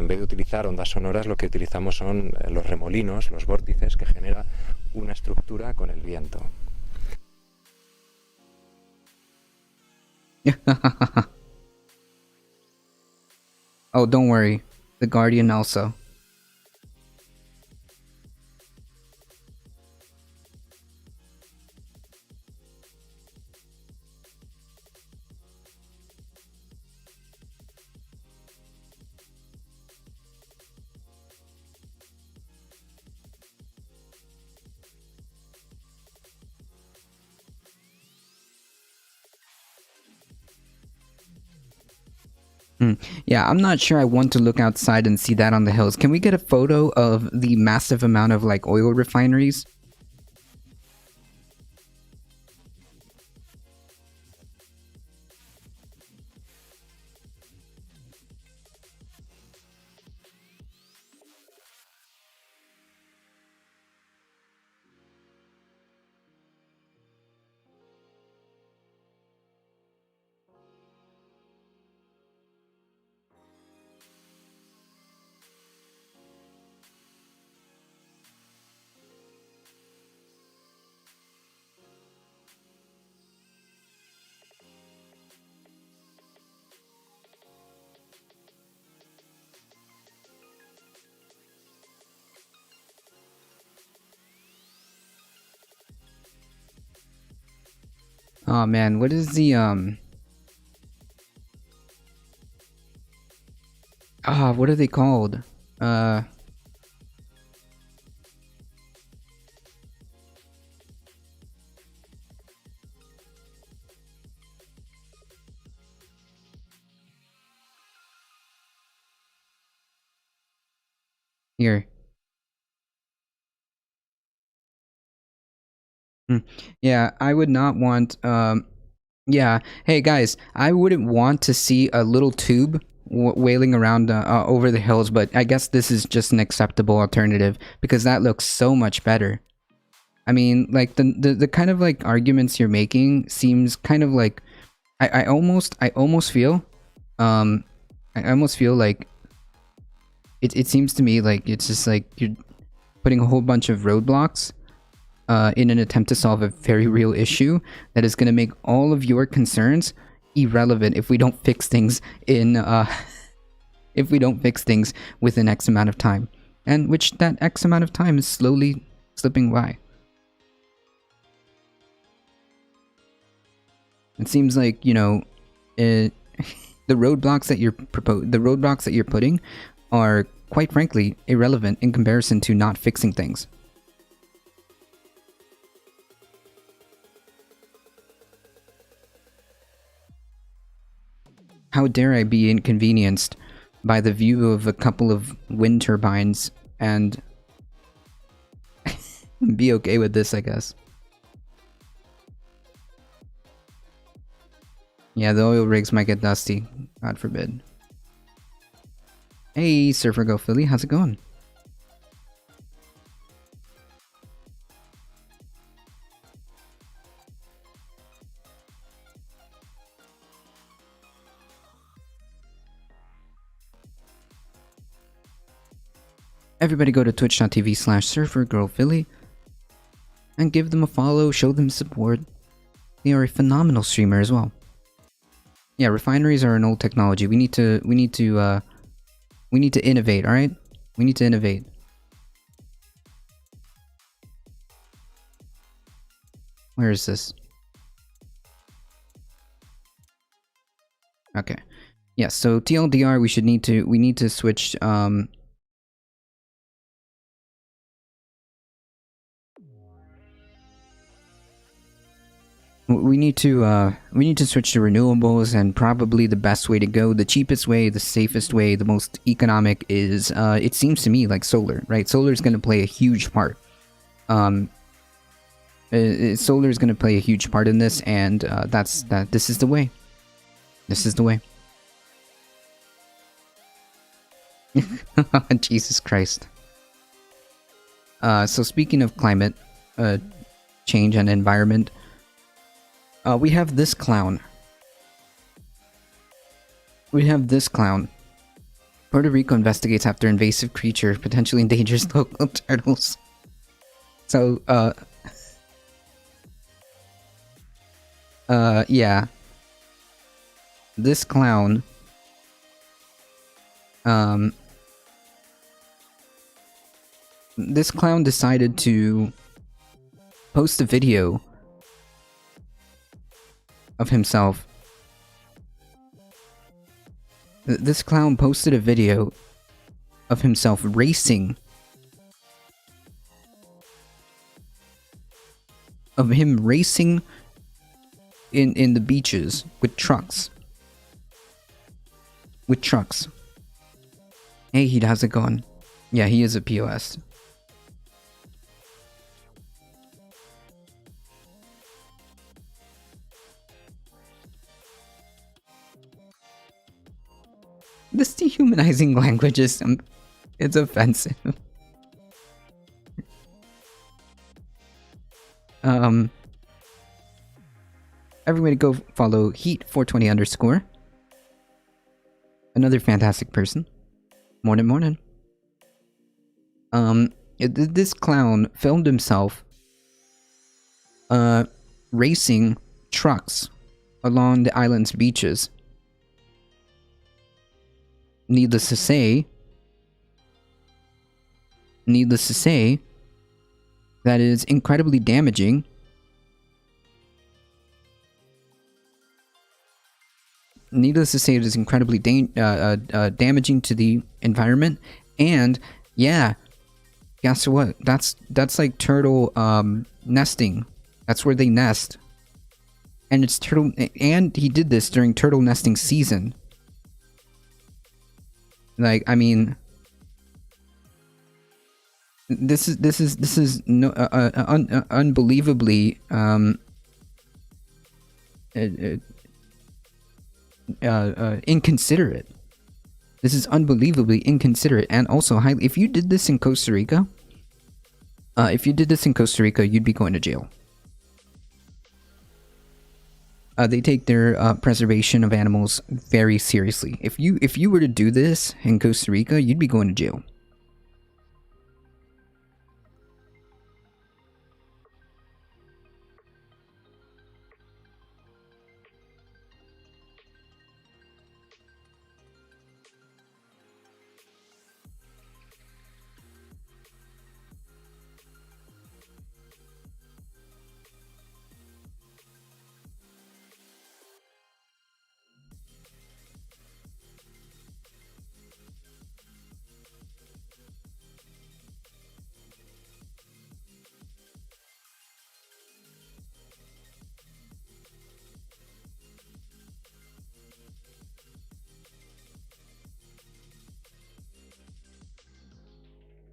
vez de utilizar ondas sonoras, lo que utilizamos son los remolinos, los vórtices que genera una estructura con el viento. Oh, don't worry. The Guardian also. Yeah, I'm not sure I want to look outside and see that on the hills. Can we get a photo of the massive amount of, like, oil refineries? Oh man, what is the what are they called? Here. Yeah, I would not want, yeah. Hey guys, I wouldn't want to see a little tube wailing around over the hills, but I guess this is just an acceptable alternative because that looks so much better. I mean, like the kind of like arguments you're making seems kind of like I almost feel I almost feel like it seems to me like it's just like you're putting a whole bunch of roadblocks in an attempt to solve a very real issue that is going to make all of your concerns irrelevant if we don't fix things in if we don't fix things within X amount of time, and which that X amount of time is slowly slipping by. It seems like, you know, the roadblocks that you're putting are quite frankly irrelevant in comparison to not fixing things. How dare I be inconvenienced by the view of a couple of wind turbines and be okay with this, I guess. Yeah, the oil rigs might get dusty. God forbid. Hey, Surfer Go Philly, how's it going? Everybody go to twitch.tv/surfergirlphilly and give them a follow, show them support. They are a phenomenal streamer as well. Yeah, refineries are an old technology. We need to innovate, alright? We need to innovate. Where is this? Okay. Yeah, so TLDR we need to switch we need to switch to renewables, and probably the best way to go, the cheapest way, the safest way, the most economic is it seems to me like solar, right? Solar is going to play a huge part. Solar is going to play a huge part in this, and this is the way. This is the way. Jesus Christ. So speaking of climate change and environment, we have this clown. Puerto Rico investigates after invasive creature potentially endangers local turtles. So, yeah. This clown, decided to post a video of himself. This clown posted a video of himself racing. Of him racing in the beaches with trucks. Hey, Heat, how's it going? Yeah, he is a POS. This dehumanizing language is it's offensive. Everybody go follow Heat420_. Another fantastic person. Morning. This clown filmed himself racing trucks along the island's beaches. Needless to say, that is incredibly damaging. Needless to say, it is incredibly damaging to the environment. And yeah, guess what? That's like turtle nesting. That's where they nest. And it's turtle. And he did this during turtle nesting season. Like, I mean, This is no unbelievably inconsiderate. This is unbelievably inconsiderate, and also highly. If you did this in Costa Rica, you'd be going to jail. They take their preservation of animals very seriously. If you were to do this in Costa Rica, you'd be going to jail.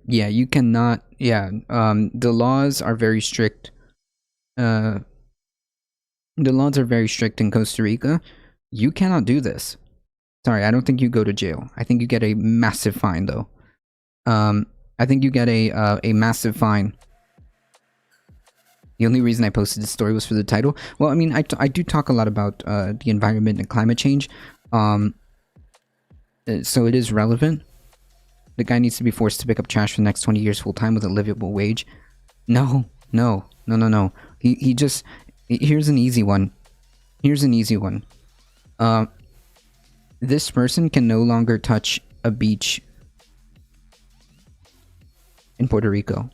Yeah, you cannot. Yeah, the laws are very strict. The laws are very strict in Costa Rica. You cannot do this. Sorry, I don't think you go to jail. I think you get a massive fine, though. I think you get a massive fine. The only reason I posted this story was for the title. Well, I mean, I do talk a lot about the environment and climate change. So it is relevant. The guy needs to be forced to pick up trash for the next 20 years full time with a livable wage. No. He just... Here's an easy one. This person can no longer touch a beach in Puerto Rico.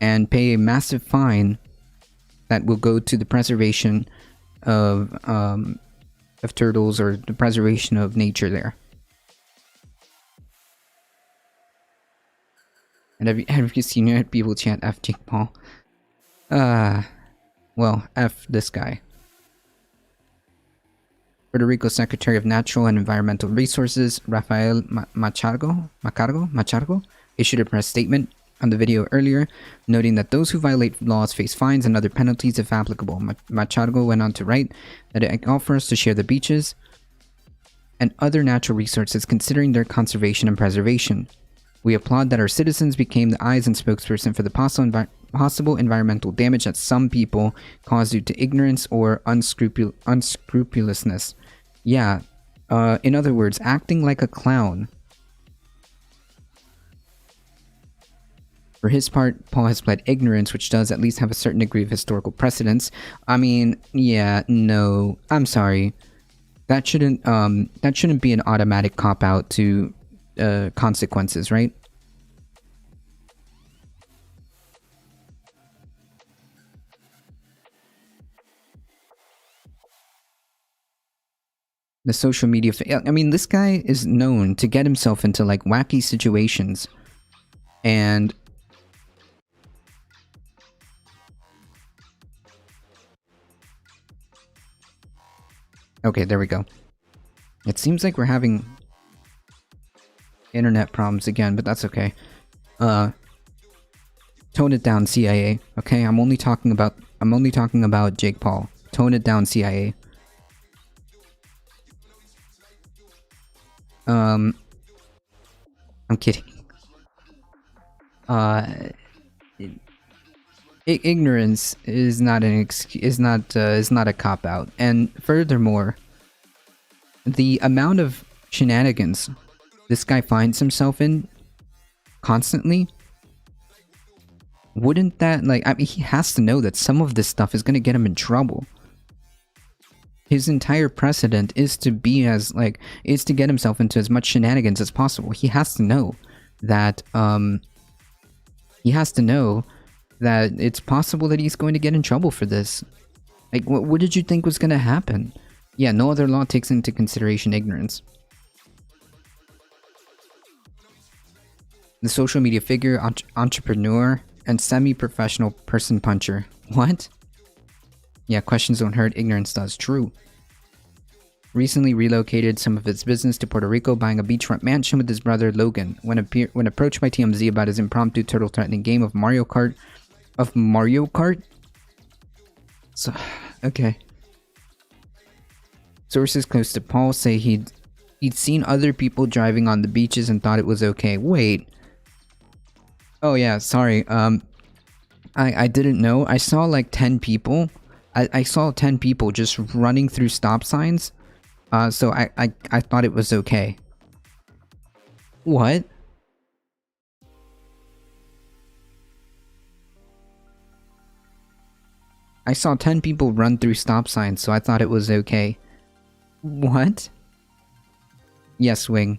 And pay a massive fine that will go to the preservation of turtles, or the preservation of nature there. And have you seen people chant F Jake Paul? Well, F this guy. Puerto Rico Secretary of Natural and Environmental Resources, Rafael Machargo, issued a press statement on the video earlier, noting that those who violate laws face fines and other penalties if applicable. Machargo went on to write that it offers to share the beaches and other natural resources, considering their conservation and preservation. We applaud that our citizens became the eyes and spokesperson for the possible environmental damage that some people cause due to ignorance or unscrupulousness. Yeah, in other words, acting like a clown. For his part, Paul has pled ignorance, which does at least have a certain degree of historical precedence. I mean, yeah, no, I'm sorry. That shouldn't be an automatic cop-out to consequences, right? The social media... I mean, this guy is known to get himself into, like, wacky situations. And... okay, there we go. It seems like we're having internet problems again, but that's okay. Tone it down, CIA. Okay, I'm only talking about Jake Paul. Tone it down, CIA. I'm kidding. Ignorance is not a cop out, and furthermore, the amount of shenanigans this guy finds himself in constantly, wouldn't that, like, I mean, he has to know that some of this stuff is gonna get him in trouble. His entire precedent is to get himself into as much shenanigans as possible. He has to know that it's possible that he's going to get in trouble for this. Like, what did you think was going to happen? Yeah, no other law takes into consideration ignorance. The social media figure, entrepreneur, and semi-professional person puncher. What? Yeah, questions don't hurt, ignorance does. True. recently relocated some of his business to Puerto Rico, buying a beachfront mansion with his brother Logan. When approached by TMZ about his impromptu turtle-threatening game of Mario Kart... So, okay. Sources close to Paul say he'd seen other people driving on the beaches and thought it was okay. Wait. Oh yeah, sorry. I didn't know. I saw like 10 people. I saw 10 people just running through stop signs. So I thought it was okay. What? I saw 10 people run through stop signs, so I thought it was okay. What? Yes, Wing.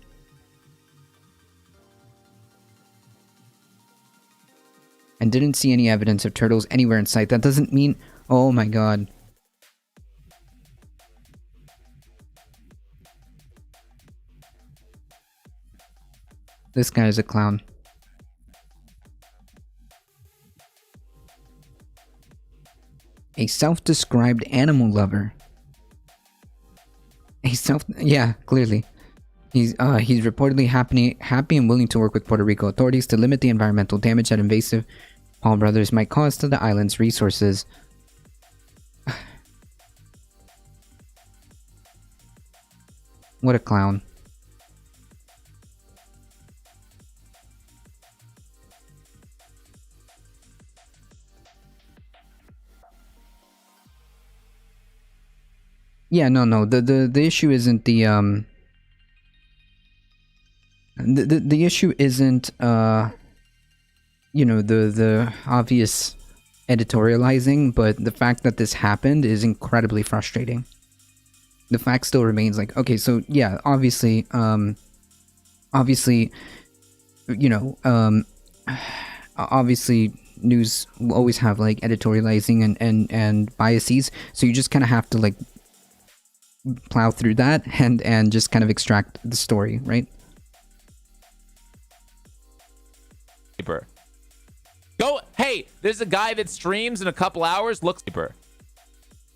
And didn't see any evidence of turtles anywhere in sight. That doesn't mean... Oh my god. This guy is a clown. A self-described animal lover. Yeah, clearly. He's reportedly happy and willing to work with Puerto Rico authorities to limit the environmental damage that invasive Paul brothers might cause to the island's resources. What a clown. Yeah, no. The issue isn't the issue isn't you know, the obvious editorializing, but the fact that this happened is incredibly frustrating. The fact still remains like, okay, so yeah, obviously, you know, obviously news will always have like editorializing and biases, so you just kind of have to like plow through that and just kind of extract the story, right? Go, hey, there's a guy that streams in a couple hours, looks deeper.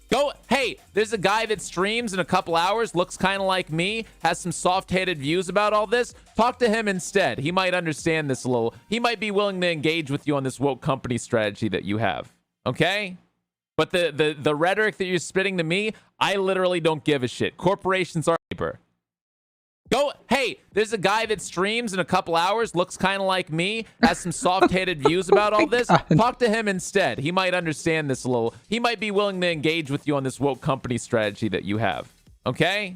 Go, hey, there's a guy that streams in a couple hours, looks kind of like me, has some soft-headed views about all this. Talk to him instead. He might understand this a little. He might be willing to engage with you on this woke company strategy that you have. Okay? But the rhetoric that you're spitting to me, I literally don't give a shit. Corporations are deeper. Go, hey, there's a guy that streams in a couple hours, looks kind of like me, has some soft-headed views about all this. Talk to him instead. He might understand this a little. He might be willing to engage with you on this woke company strategy that you have. Okay?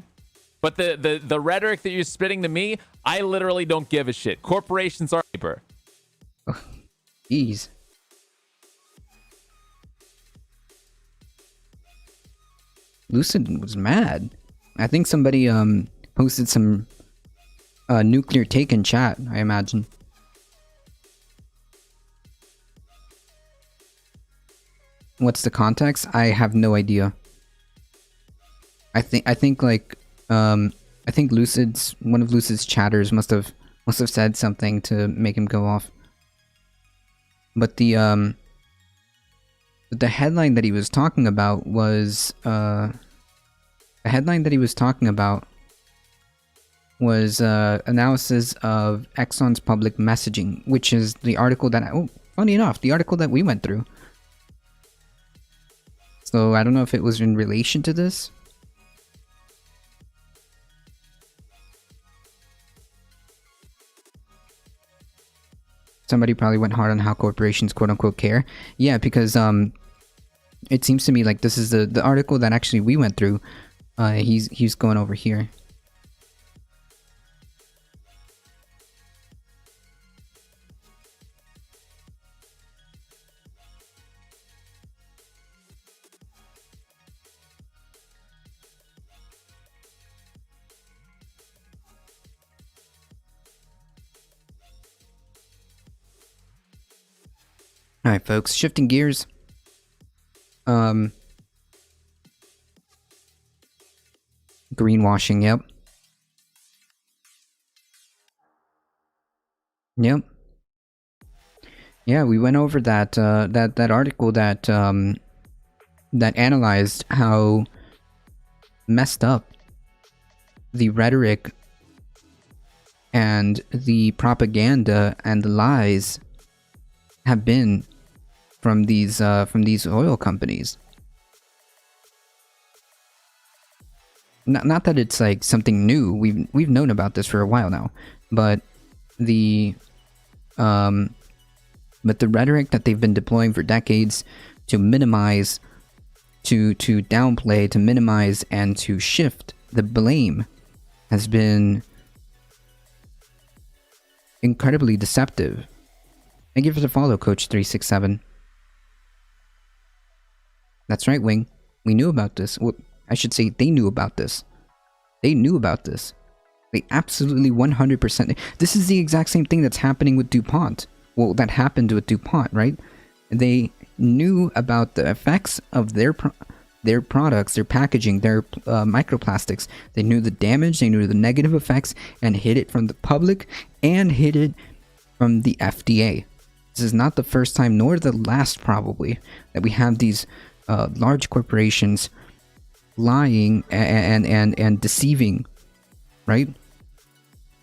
But the rhetoric that you're spitting to me, I literally don't give a shit. Corporations are deeper. Jeez. Lucid was mad. I think somebody posted some nuclear take in chat, I imagine. What's the context? I have no idea. I think like I think one of Lucid's chatters must have said something to make him go off. But the headline that he was talking about was analysis of Exxon's public messaging, which is the article that funny enough, the article that we went through. So I don't know if it was in relation to this. Somebody probably went hard on how corporations quote unquote care. Yeah, because it seems to me like this is the article that actually we went through. He's going over here. Alright folks, shifting gears. Greenwashing, yep. Yep. Yeah, we went over that article that analyzed how messed up the rhetoric and the propaganda and the lies have been from these oil companies. Not that it's like something new. We've known about this for a while now, but the rhetoric that they've been deploying for decades to minimize, to downplay, to minimize, and to shift the blame has been incredibly deceptive. Thank you for the follow, Coach367. That's right, Wing. We knew about this. Well, I should say they knew about this. They knew about this. They absolutely 100%. This is the exact same thing that's happening with DuPont. Well, that happened with DuPont, right? They knew about the effects of their products, their packaging, their microplastics. They knew the damage, they knew the negative effects, and hid it from the public and hid it from the FDA. This is not the first time, nor the last probably, that we have these large corporations lying and deceiving, right?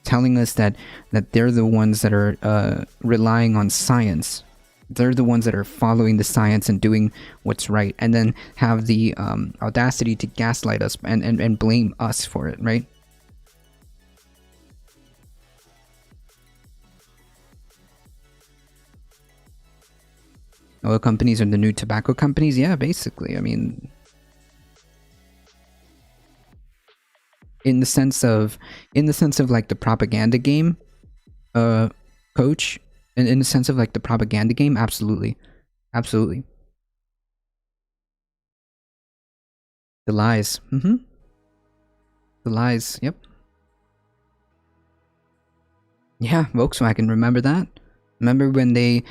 Telling us that they're the ones that are relying on science. They're the ones that are following the science and doing what's right, and then have the audacity to gaslight us and blame us for it, right? Oil companies are the new tobacco companies? Yeah, basically. I mean, in the sense of like the propaganda game, Coach, in the sense of like the propaganda game, absolutely. The lies. The lies, yep. Yeah, Volkswagen, remember that? Remember when they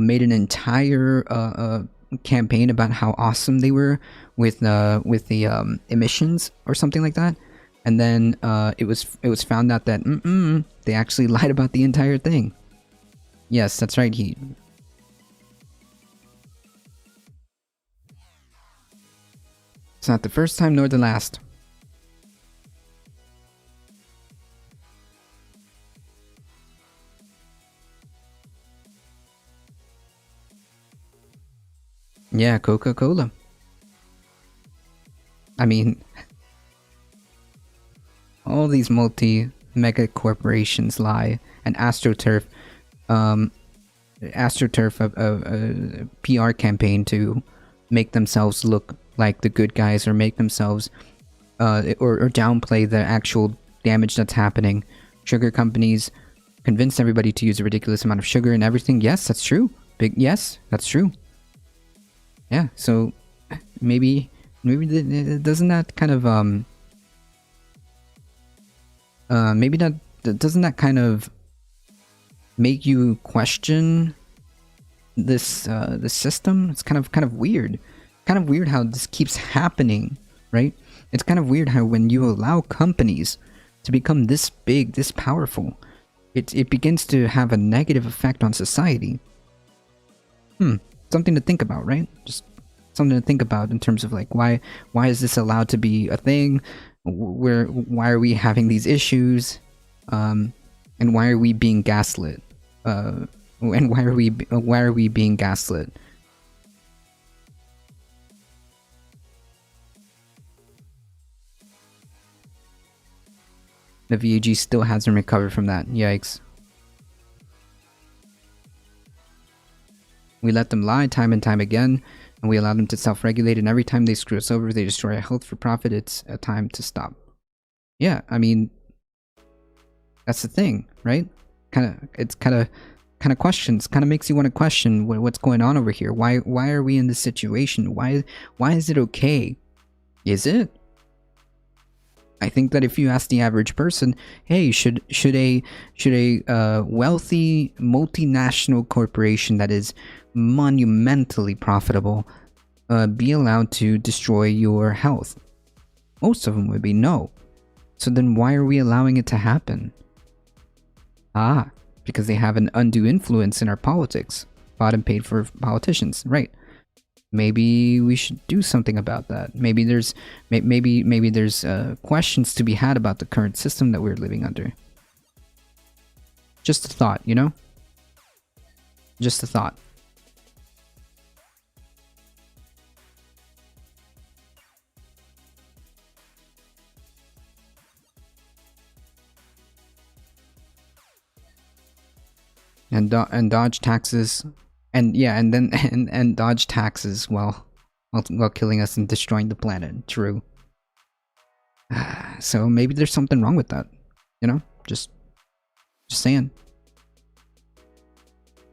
made an entire campaign about how awesome they were with the emissions or something like that? And then it was found out that they actually lied about the entire thing. Yes, that's right, Heat. It's not the first time nor the last. Yeah, Coca-Cola. I mean, all these multi-mega corporations lie, and AstroTurf, a PR campaign to make themselves look like the good guys, or make themselves, or downplay the actual damage that's happening. Sugar companies convince everybody to use a ridiculous amount of sugar and everything. Yes, that's true. Yes, that's true. Yeah, so maybe doesn't that kind of doesn't that kind of make you question this the system? It's kind of weird. Kind of weird how this keeps happening, right? It's kind of weird how when you allow companies to become this big, this powerful, it begins to have a negative effect on society. Something to think about, right? Just something to think about in terms of like why is this allowed to be a thing? Why are we having these issues? And why are we being gaslit? And why are we being gaslit? The VAG still hasn't recovered from that. Yikes. We let them lie time and time again, and we allow them to self-regulate, and every time they screw us over, they destroy our health for profit. It's a time to stop. Yeah, I mean, that's the thing, right? It's kind of questions. Kind of makes you want to question what's going on over here. Why are we in this situation? Why is it okay? Is it? I think that if you ask the average person, hey, should a wealthy multinational corporation that is monumentally profitable be allowed to destroy your health? Most of them would be no. So then why are we allowing it to happen? Because they have an undue influence in our politics. Bought and paid for politicians, right? maybe we should do something about that. Maybe there's maybe there's questions to be had about the current system that we're living under. Just a thought, you know? Just a thought. And dodge taxes, and yeah, and then and dodge taxes while killing us and destroying the planet. True. So maybe there's something wrong with that, you know? Just saying.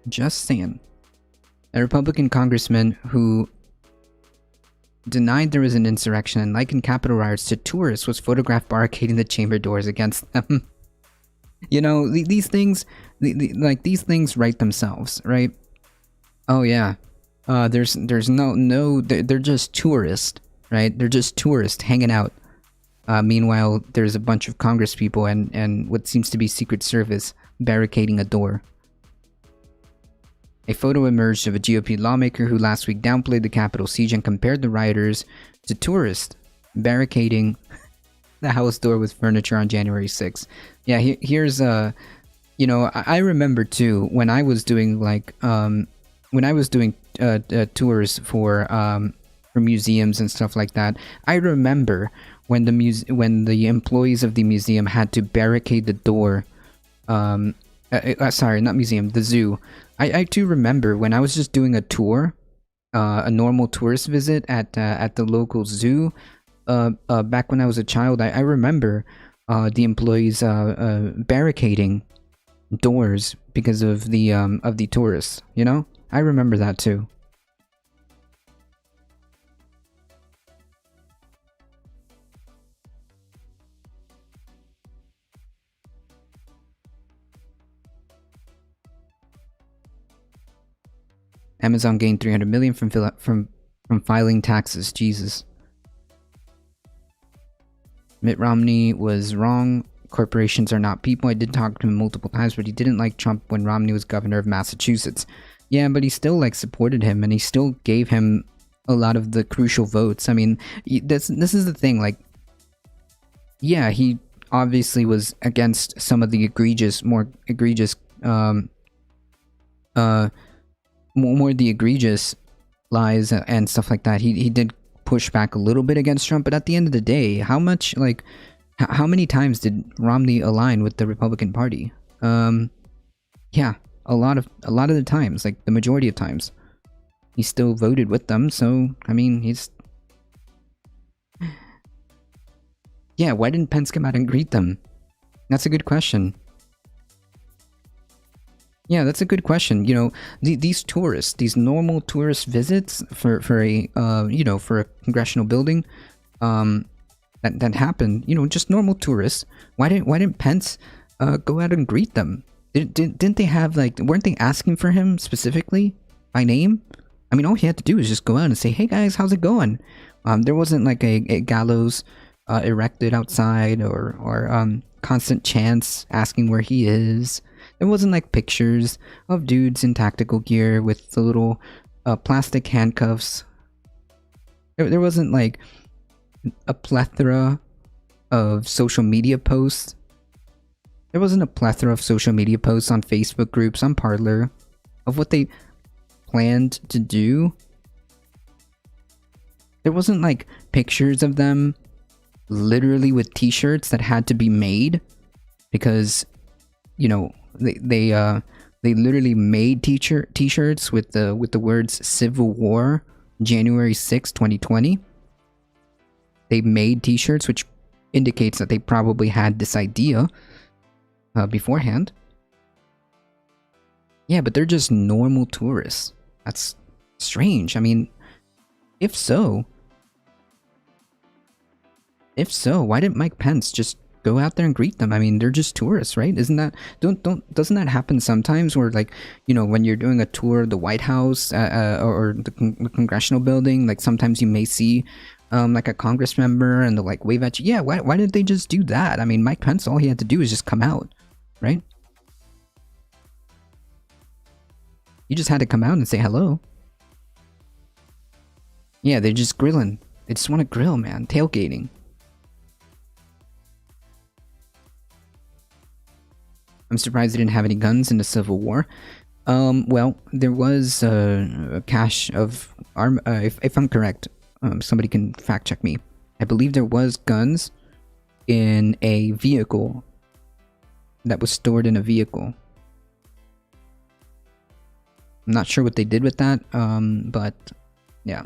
Just saying. A Republican congressman who denied there was an insurrection and likened Capitol riots to tourists was photographed barricading the chamber doors against them. You know, these things, like these things write themselves, right? Oh yeah, there's no, they're just tourists, right? They're just tourists hanging out. Meanwhile, there's a bunch of Congress people and what seems to be Secret Service barricading a door. A photo emerged of a GOP lawmaker who last week downplayed the Capitol siege and compared the rioters to tourists barricading the House door with furniture on January 6th. Yeah, here's you know, I remember too when I was doing like tours for museums and stuff like that. I remember when the employees of the museum had to barricade the door. Sorry, not museum, the zoo. I too remember when I was just doing a tour, a normal tourist visit at the local zoo. Back when I was a child, I remember the employees barricading doors because of the tourists. You know, I remember that too. Amazon gained 300 million from filing taxes. Jesus. Mitt Romney was wrong. Corporations are not people. I did talk to him multiple times, but he didn't like Trump when Romney was governor of Massachusetts. Yeah, but he still like supported him, and he still gave him a lot of the crucial votes. I mean, this is the thing. Like, yeah, he obviously was against some of the more egregious lies and stuff like that. He did push back a little bit against Trump, but at the end of the day, how many times did Romney align with the Republican Party? Yeah, a lot of the times, like the majority of times, he still voted with them. So I mean, yeah. Why didn't Pence come out and greet them? That's a good question. Yeah, that's a good question. You know, these tourists, these normal tourist visits for a congressional building, that happened. You know, just normal tourists. Why didn't Pence go out and greet them? Didn't they have weren't they asking for him specifically by name? I mean, all he had to do was just go out and say, "Hey guys, how's it going?" There wasn't like a gallows erected outside or constant chants asking where he is. It wasn't like pictures of dudes in tactical gear with the little plastic handcuffs. There wasn't like a plethora of social media posts. There wasn't a plethora of social media posts on Facebook groups, on Parler, of what they planned to do. There wasn't like pictures of them literally with t-shirts that had to be made because, you know, they literally made t-shirts with the words Civil War January 6, 2020. They made t-shirts, which indicates that they probably had this idea beforehand. Yeah, but they're just normal tourists. That's strange. I mean, if so, why didn't Mike Pence just go out there and greet them? I mean, they're just tourists, right? Doesn't that happen sometimes where, like, you know, when you're doing a tour of the White House or the congressional building, like sometimes you may see like a Congress member and they'll like wave at you. Yeah, why did they just do that? I mean, Mike Pence, all he had to do is just come out, right? You just had to come out and say hello. Yeah, they're just grilling. They just want to grill, man. Tailgating. I'm surprised they didn't have any guns in the Civil War. Well, there was a cache of arm. If I'm correct, somebody can fact check me. I believe there was guns in a vehicle that was stored in a vehicle. I'm not sure what they did with that, but yeah.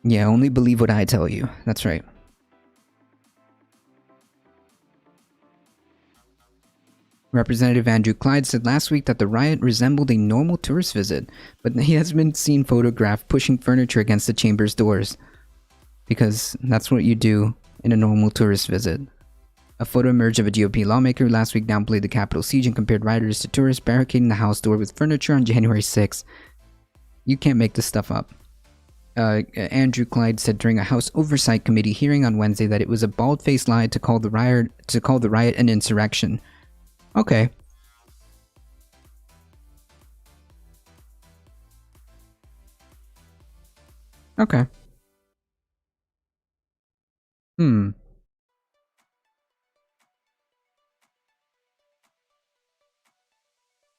Yeah, only believe what I tell you. That's right. Representative Andrew Clyde said last week that the riot resembled a normal tourist visit, but he has been seen photographed pushing furniture against the chamber's doors. Because that's what you do in a normal tourist visit. A photo emerged of a GOP lawmaker who last week downplayed the Capitol siege and compared rioters to tourists barricading the House door with furniture on January 6th. You can't make this stuff up. Andrew Clyde said during a House Oversight Committee hearing on Wednesday that it was a bald-faced lie to call the riot an insurrection. Okay. Okay. Hmm.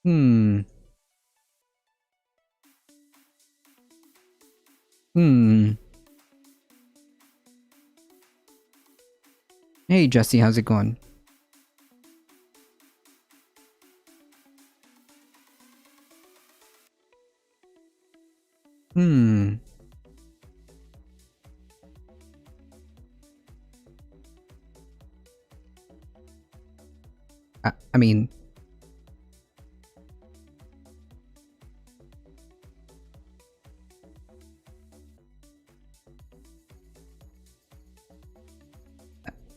Hmm. Hmm. Hey Jesse, how's it going? Hmm. I mean...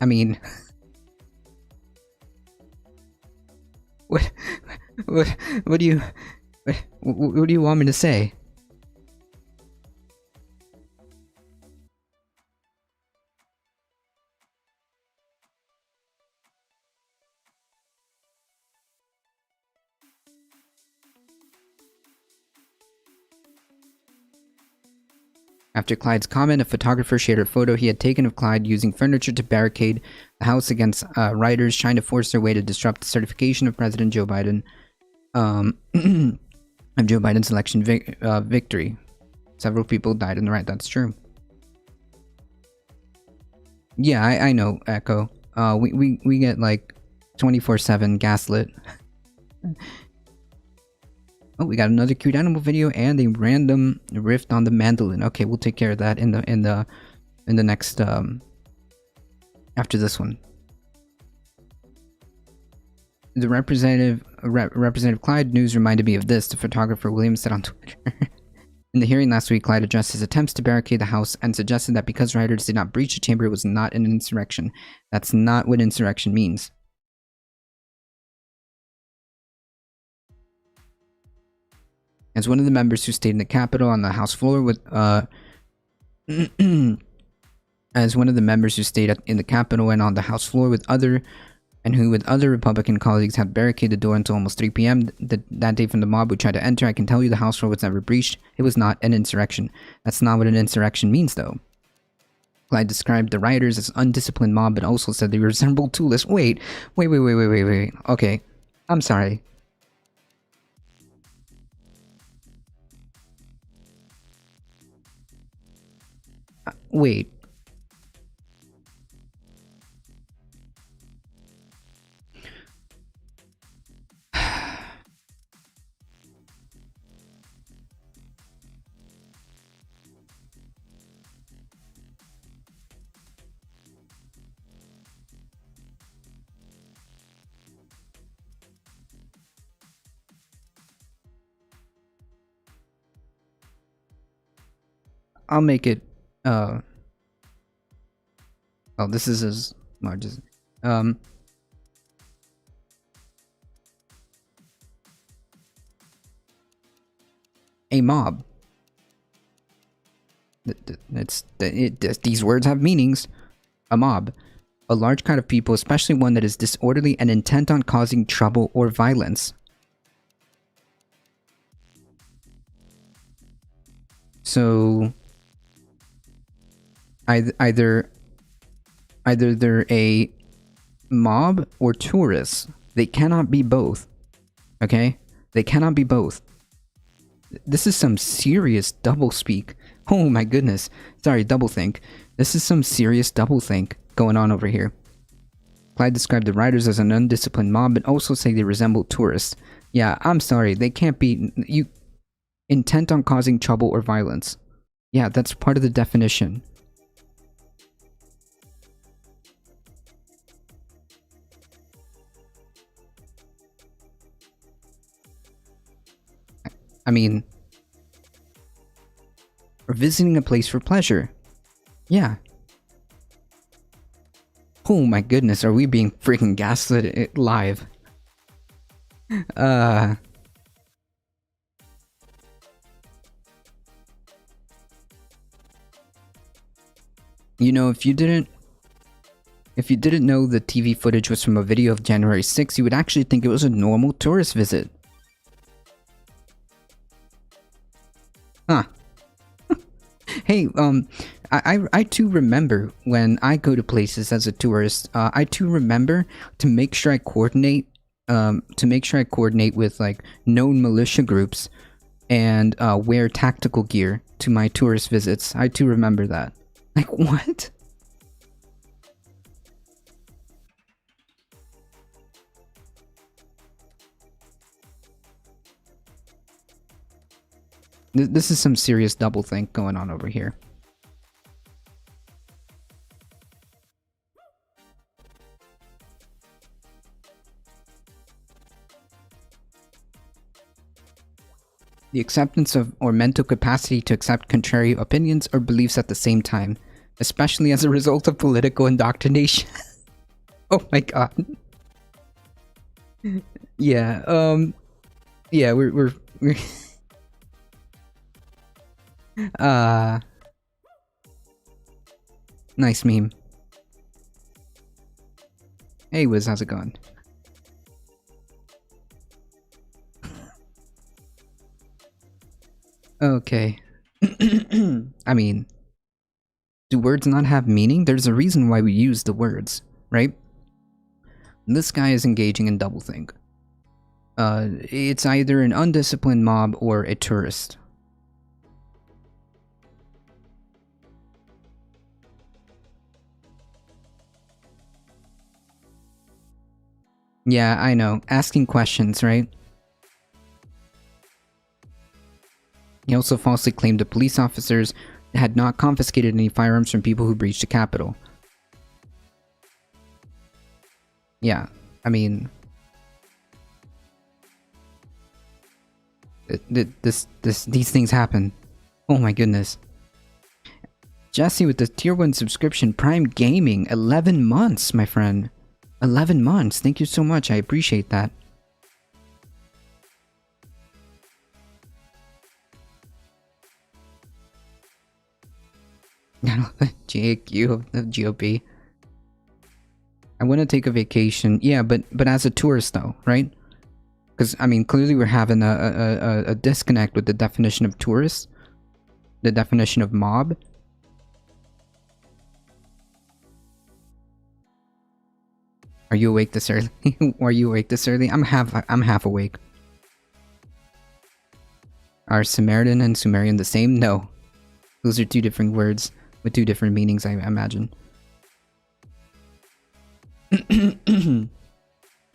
I mean... What do you... What do you want me to say? After Clyde's comment, a photographer shared a photo he had taken of Clyde using furniture to barricade the House against rioters trying to force their way to disrupt the certification of President Joe Biden, of Joe Biden's election victory. Several people died in the riot. That's true. Yeah, I know, Echo. We get like 24/7 gaslit. Oh, we got another cute animal video and a random riff on the mandolin. Okay, we'll take care of that in the next after this one. The Representative Clyde news reminded me of this. The photographer Williams said on Twitter. In the hearing last week, Clyde addressed his attempts to barricade the House and suggested that because rioters did not breach the chamber, it was not an insurrection. That's not what insurrection means. As one of the members who stayed in the Capitol on the House floor with, as one of the members who stayed in the Capitol and on the House floor with other Republican colleagues had barricaded the door until almost 3 p.m. That day from the mob who tried to enter, I can tell you the House floor was never breached. It was not an insurrection. That's not what an insurrection means, though. Clyde described the rioters as undisciplined mob, but also said they resembled toolists. Wait. Okay, I'm sorry. Wait. I'll make it, oh, this is as large as, a mob. These words have meanings. A mob. A large crowd of people, especially one that is disorderly and intent on causing trouble or violence. So either they're a mob or tourists. They cannot be both. Okay? They cannot be both. This is some serious doublespeak. Oh my goodness. Sorry, doublethink. This is some serious doublethink going on over here. Clyde described the riders as an undisciplined mob, but also say they resemble tourists. Yeah, I'm sorry. They can't be... intent on causing trouble or violence. Yeah, that's part of the definition. I mean... or visiting a place for pleasure. Yeah. Oh my goodness, are we being freaking gaslit live? You know, if you didn't know the TV footage was from a video of January 6th, you would actually think it was a normal tourist visit. Huh. Hey, I too remember when I go to places as a tourist, I too remember to make sure I coordinate with like known militia groups and wear tactical gear to my tourist visits. I too remember that. Like, what? This is some serious doublethink going on over here. The acceptance of or mental capacity to accept contrary opinions or beliefs at the same time, especially as a result of political indoctrination. Oh my god. Yeah, yeah, we're nice meme. Hey Wiz, how's it going? Okay. I mean, do words not have meaning? There's a reason why we use the words, right? This guy is engaging in doublethink. It's either an undisciplined mob or a tourist. Yeah, I know. Asking questions, right? He also falsely claimed the police officers had not confiscated any firearms from people who breached the Capitol. Yeah, I mean... these things happen. Oh my goodness. Jesse with the tier 1 subscription, Prime Gaming, 11 months, my friend. 11 months, thank you so much, I appreciate that. GAQ of the GOP. I want to take a vacation. Yeah, but as a tourist though, right? Because I mean, clearly we're having a disconnect with the definition of tourist, the definition of mob. Are you awake this early? Are you awake this early? I'm half awake. Are Samaritan and Sumerian the same? No, those are two different words with two different meanings, I imagine.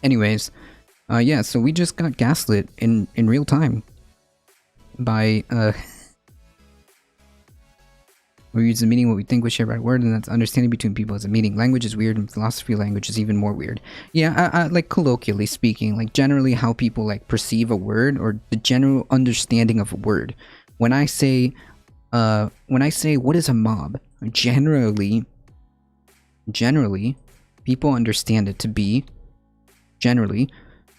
Anyways, yeah, so we just got gaslit in real time by we use the meaning what we think we share by word, and that's understanding between people as a meaning. Language is weird, and philosophy of language is even more weird. Yeah, I like colloquially speaking, like generally how people like perceive a word or the general understanding of a word. When I say what is a mob, generally people understand it to be generally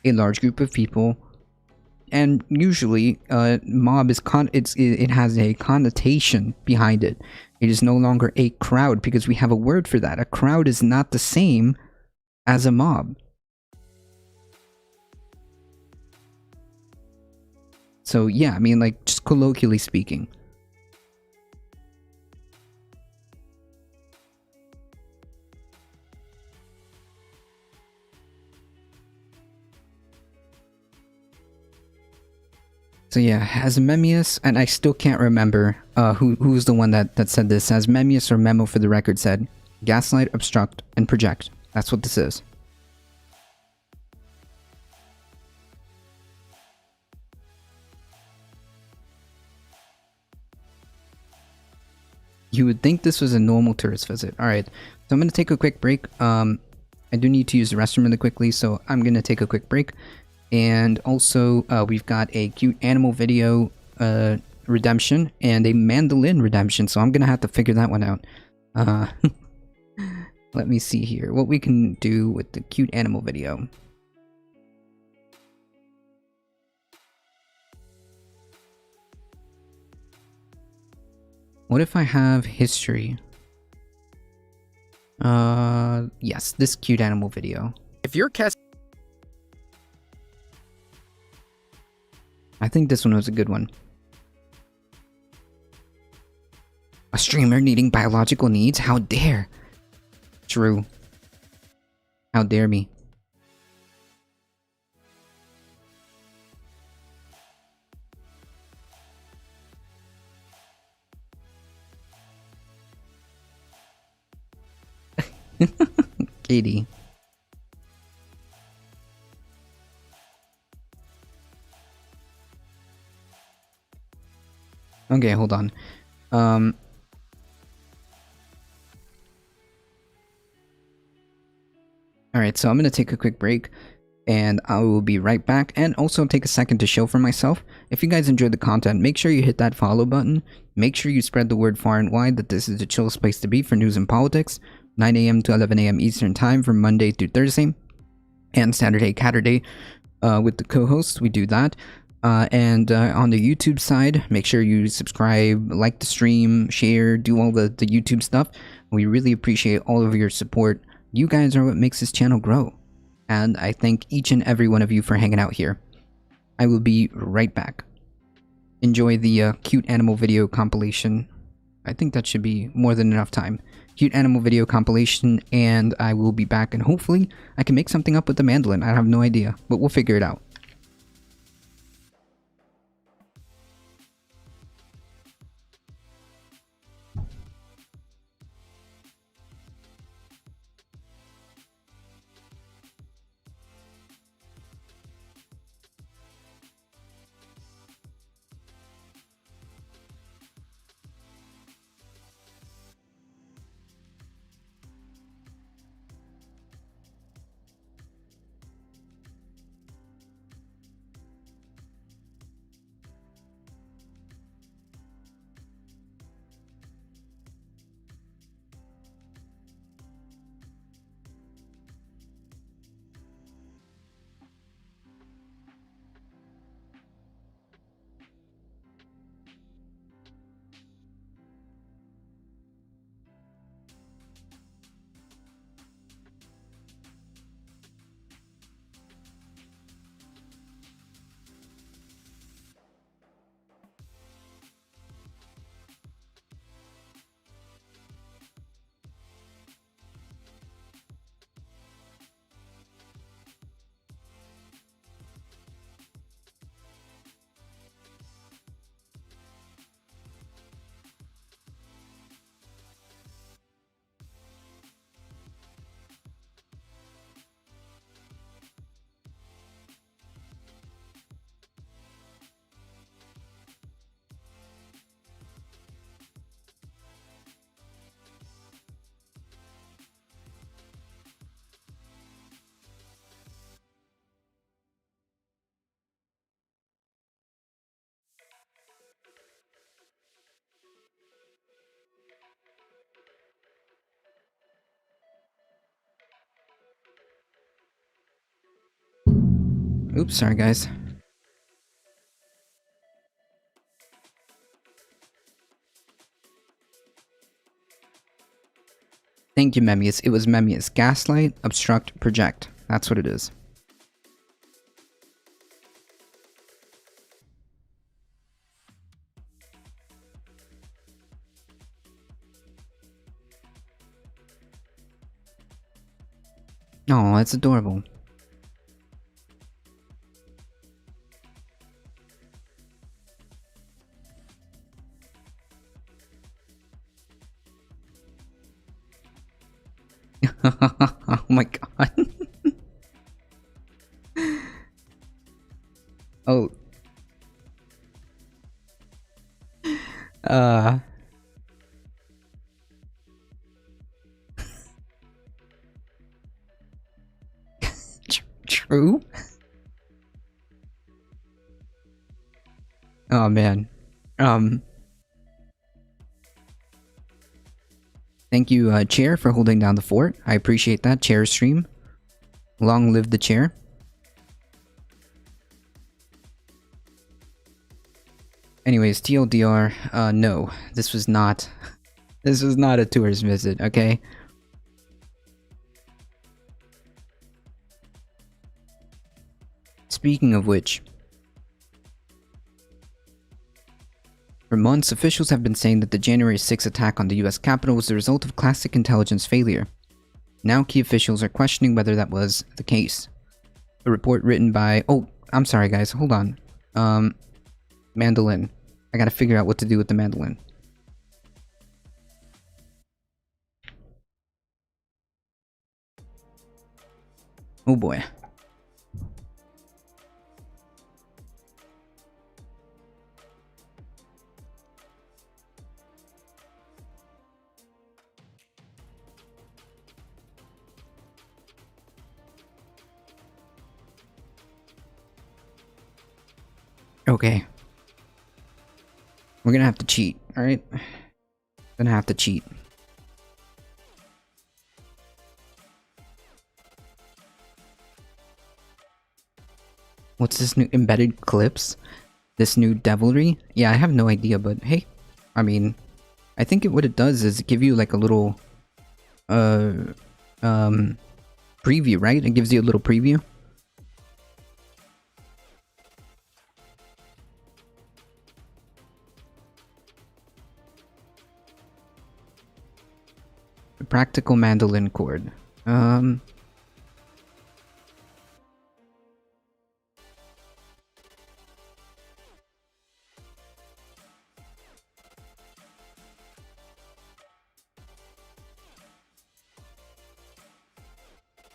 a large group of people, and usually mob is it has a connotation behind it. It is no longer a crowd because we have a word for that. A crowd is not the same as a mob. So yeah, I mean, like, just colloquially speaking. So yeah, as Memmius, and I still can't remember who's the one that said this, as Memmius or Memo for the record said, gaslight, obstruct, and project. That's what this is. You would think this was a normal tourist visit. Alright, so I'm going to take a quick break. I do need to use the restroom really quickly, so I'm going to take a quick break. And also, we've got a cute animal video redemption and a mandolin redemption, so I'm going to have to figure that one out. Let me see here what we can do with the cute animal video. What if I have history? Yes, this cute animal video. If you're I think this one was a good one. A streamer needing biological needs? How dare? True. How dare me? Katie. Okay, hold on. Alright, so I'm gonna take a quick break and I will be right back, and also take a second to show for myself. If you guys enjoyed the content, make sure you hit that follow button. Make sure you spread the word far and wide that this is the chillest place to be for news and politics. 9 AM to 11 AM Eastern Time from Monday through Thursday, and Saturday, Catterday with the co-hosts. We do that. And on the YouTube side, make sure you subscribe, like the stream, share, do all the YouTube stuff. We really appreciate all of your support. You guys are what makes this channel grow. And I thank each and every one of you for hanging out here. I will be right back. Enjoy the cute animal video compilation. I think that should be more than enough time. Cute animal video compilation, and I will be back, and hopefully I can make something up with the mandolin. I have no idea, but we'll figure it out. Oops, sorry guys. Thank you, Memmius. It was Memmius. Gaslight, obstruct, project. That's what it is. Oh, that's adorable. Oh my god. Oh. True. Oh man. Thank you, Chair, for holding down the fort. I appreciate that, Chair stream. Long live the chair. Anyways, TLDR, no. This was not a tourist visit, okay? Speaking of which, for months, officials have been saying that the January 6th attack on the US Capitol was the result of classic intelligence failure. Now key officials are questioning whether that was the case. A report written by... Oh, I'm sorry guys, hold on. Mandolin. I gotta figure out what to do with the mandolin. Oh boy. Okay. We're gonna have to cheat, alright? Gonna have to cheat. What's this new embedded clips? This new devilry? Yeah, I have no idea, but hey. I mean, I think what it does is give you like a little preview, right? It gives you a little preview. Practical mandolin chord.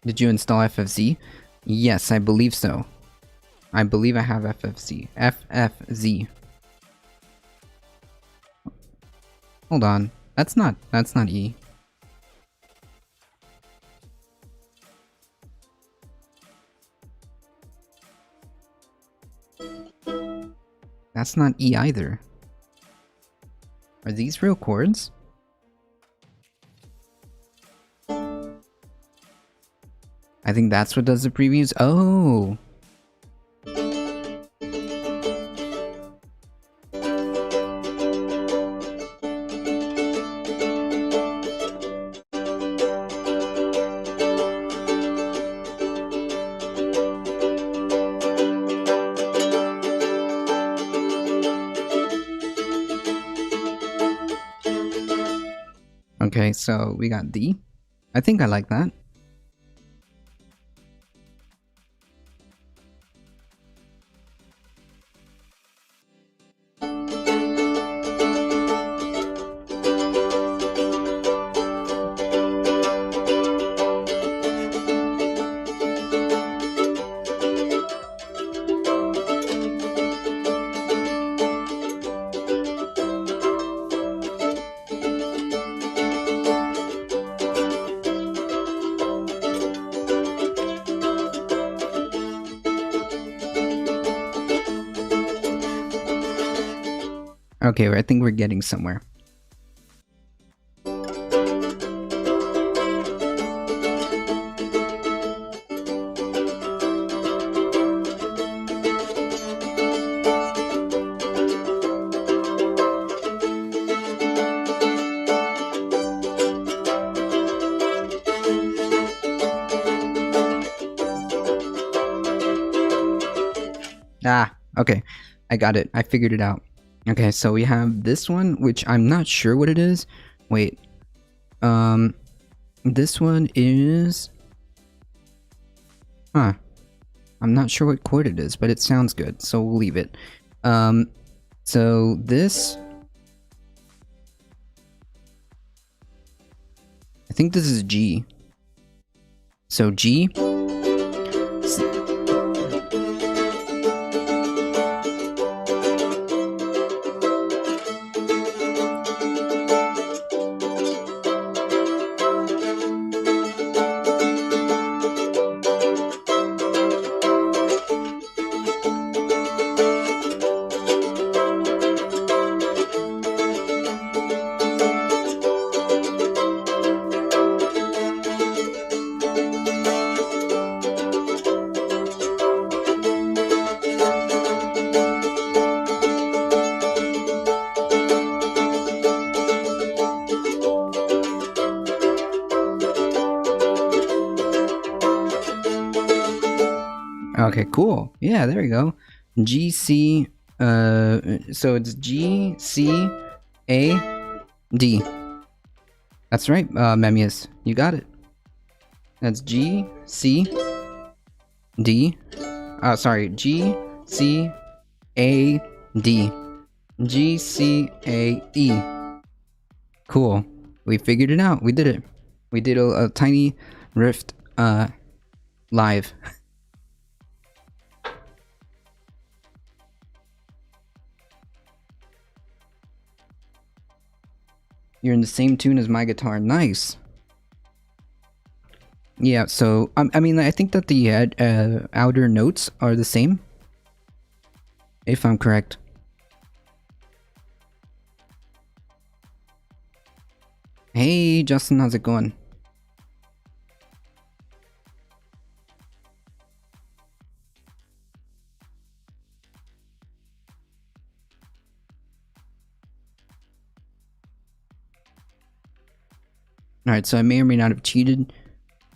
Did you install FFZ? Yes, I believe so. I believe I have FFZ. FFZ. Hold on. That's not E. That's not E either. Are these real chords? I think that's what does the previews. Oh! Okay, so we got D. I think I like that. Okay, I think we're getting somewhere. Ah, okay. I got it. I figured it out. Okay, so we have this one, which I'm not sure what it is. Wait. This one is... Huh. I'm not sure what chord it is, but it sounds good, so we'll leave it. So this... I think this is G. So G. Okay, cool. Yeah, there we go. GC, so it's GCAD. That's right, Memmius. You got it. That's GCD. Sorry, GCAD. GCAE. Cool. We figured it out. We did it. We did a tiny rift, live. You're in the same tune as my guitar. Nice. Yeah, so, I mean, I think that the outer notes are the same. If I'm correct. Hey, Justin, how's it going? Alright, so I may or may not have cheated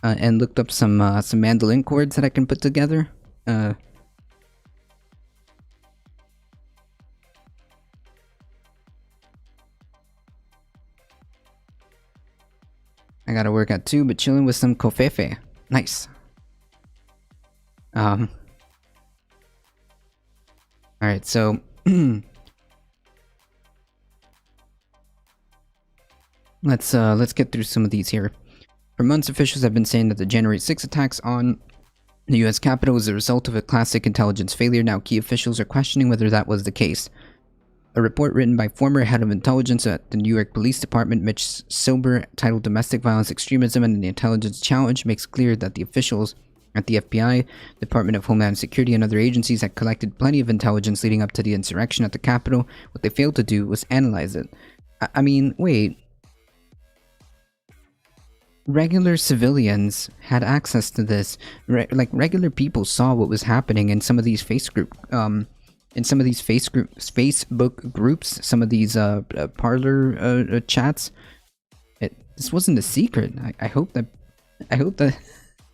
and looked up some mandolin chords that I can put together. I gotta work out too, but chilling with some kofefe. Nice. Alright, so let's get through some of these here. For months, officials have been saying that the January 6 attacks on the US Capitol was a result of a classic intelligence failure. Now, key officials are questioning whether that was the case. A report written by former head of intelligence at the New York Police Department, Mitch Silber, titled Domestic Violence, Extremism, and the Intelligence Challenge, makes clear that the officials at the FBI, Department of Homeland Security, and other agencies had collected plenty of intelligence leading up to the insurrection at the Capitol. What they failed to do was analyze it. I mean, wait. Regular civilians had access to this. Like, regular people saw what was happening in some of these Facebook groups, some of these parlor chats. This wasn't a secret. I hope that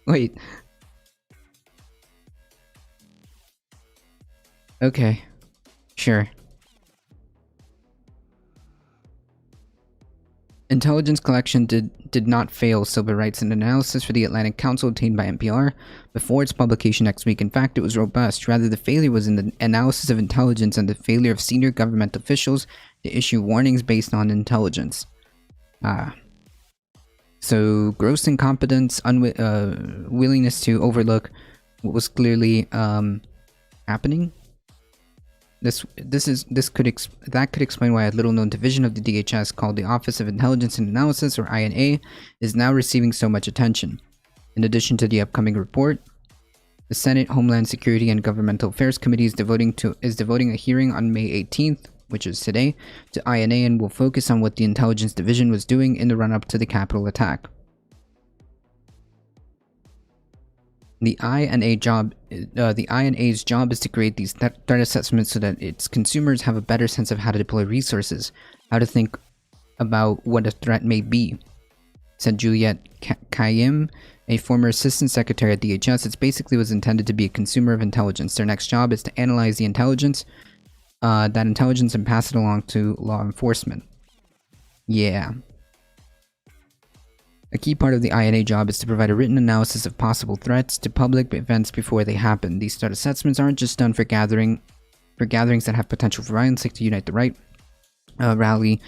wait. Okay. Sure. Intelligence collection did not fail, Silber writes. An analysis for the Atlantic Council obtained by NPR before its publication next week. In fact, it was robust. Rather, the failure was in the analysis of intelligence and the failure of senior government officials to issue warnings based on intelligence. So, gross incompetence, willingness to overlook what was clearly happening. That could explain why a little-known division of the DHS called the Office of Intelligence and Analysis, or INA, is now receiving so much attention. In addition to the upcoming report, the Senate Homeland Security and Governmental Affairs Committee is devoting a hearing on May 18th, which is today, to INA, and will focus on what the Intelligence Division was doing in the run-up to the Capitol attack. The INA's job is to create these threat assessments so that its consumers have a better sense of how to deploy resources, how to think about what a threat may be, said Juliette Kayyem, a former assistant secretary at DHS. It basically was intended to be a consumer of intelligence. Their next job is to analyze the intelligence, and pass it along to law enforcement. Yeah. A key part of the INA job is to provide a written analysis of possible threats to public events before they happen. These threat assessments aren't just done for gatherings that have potential for violence, like to Unite the Right rally.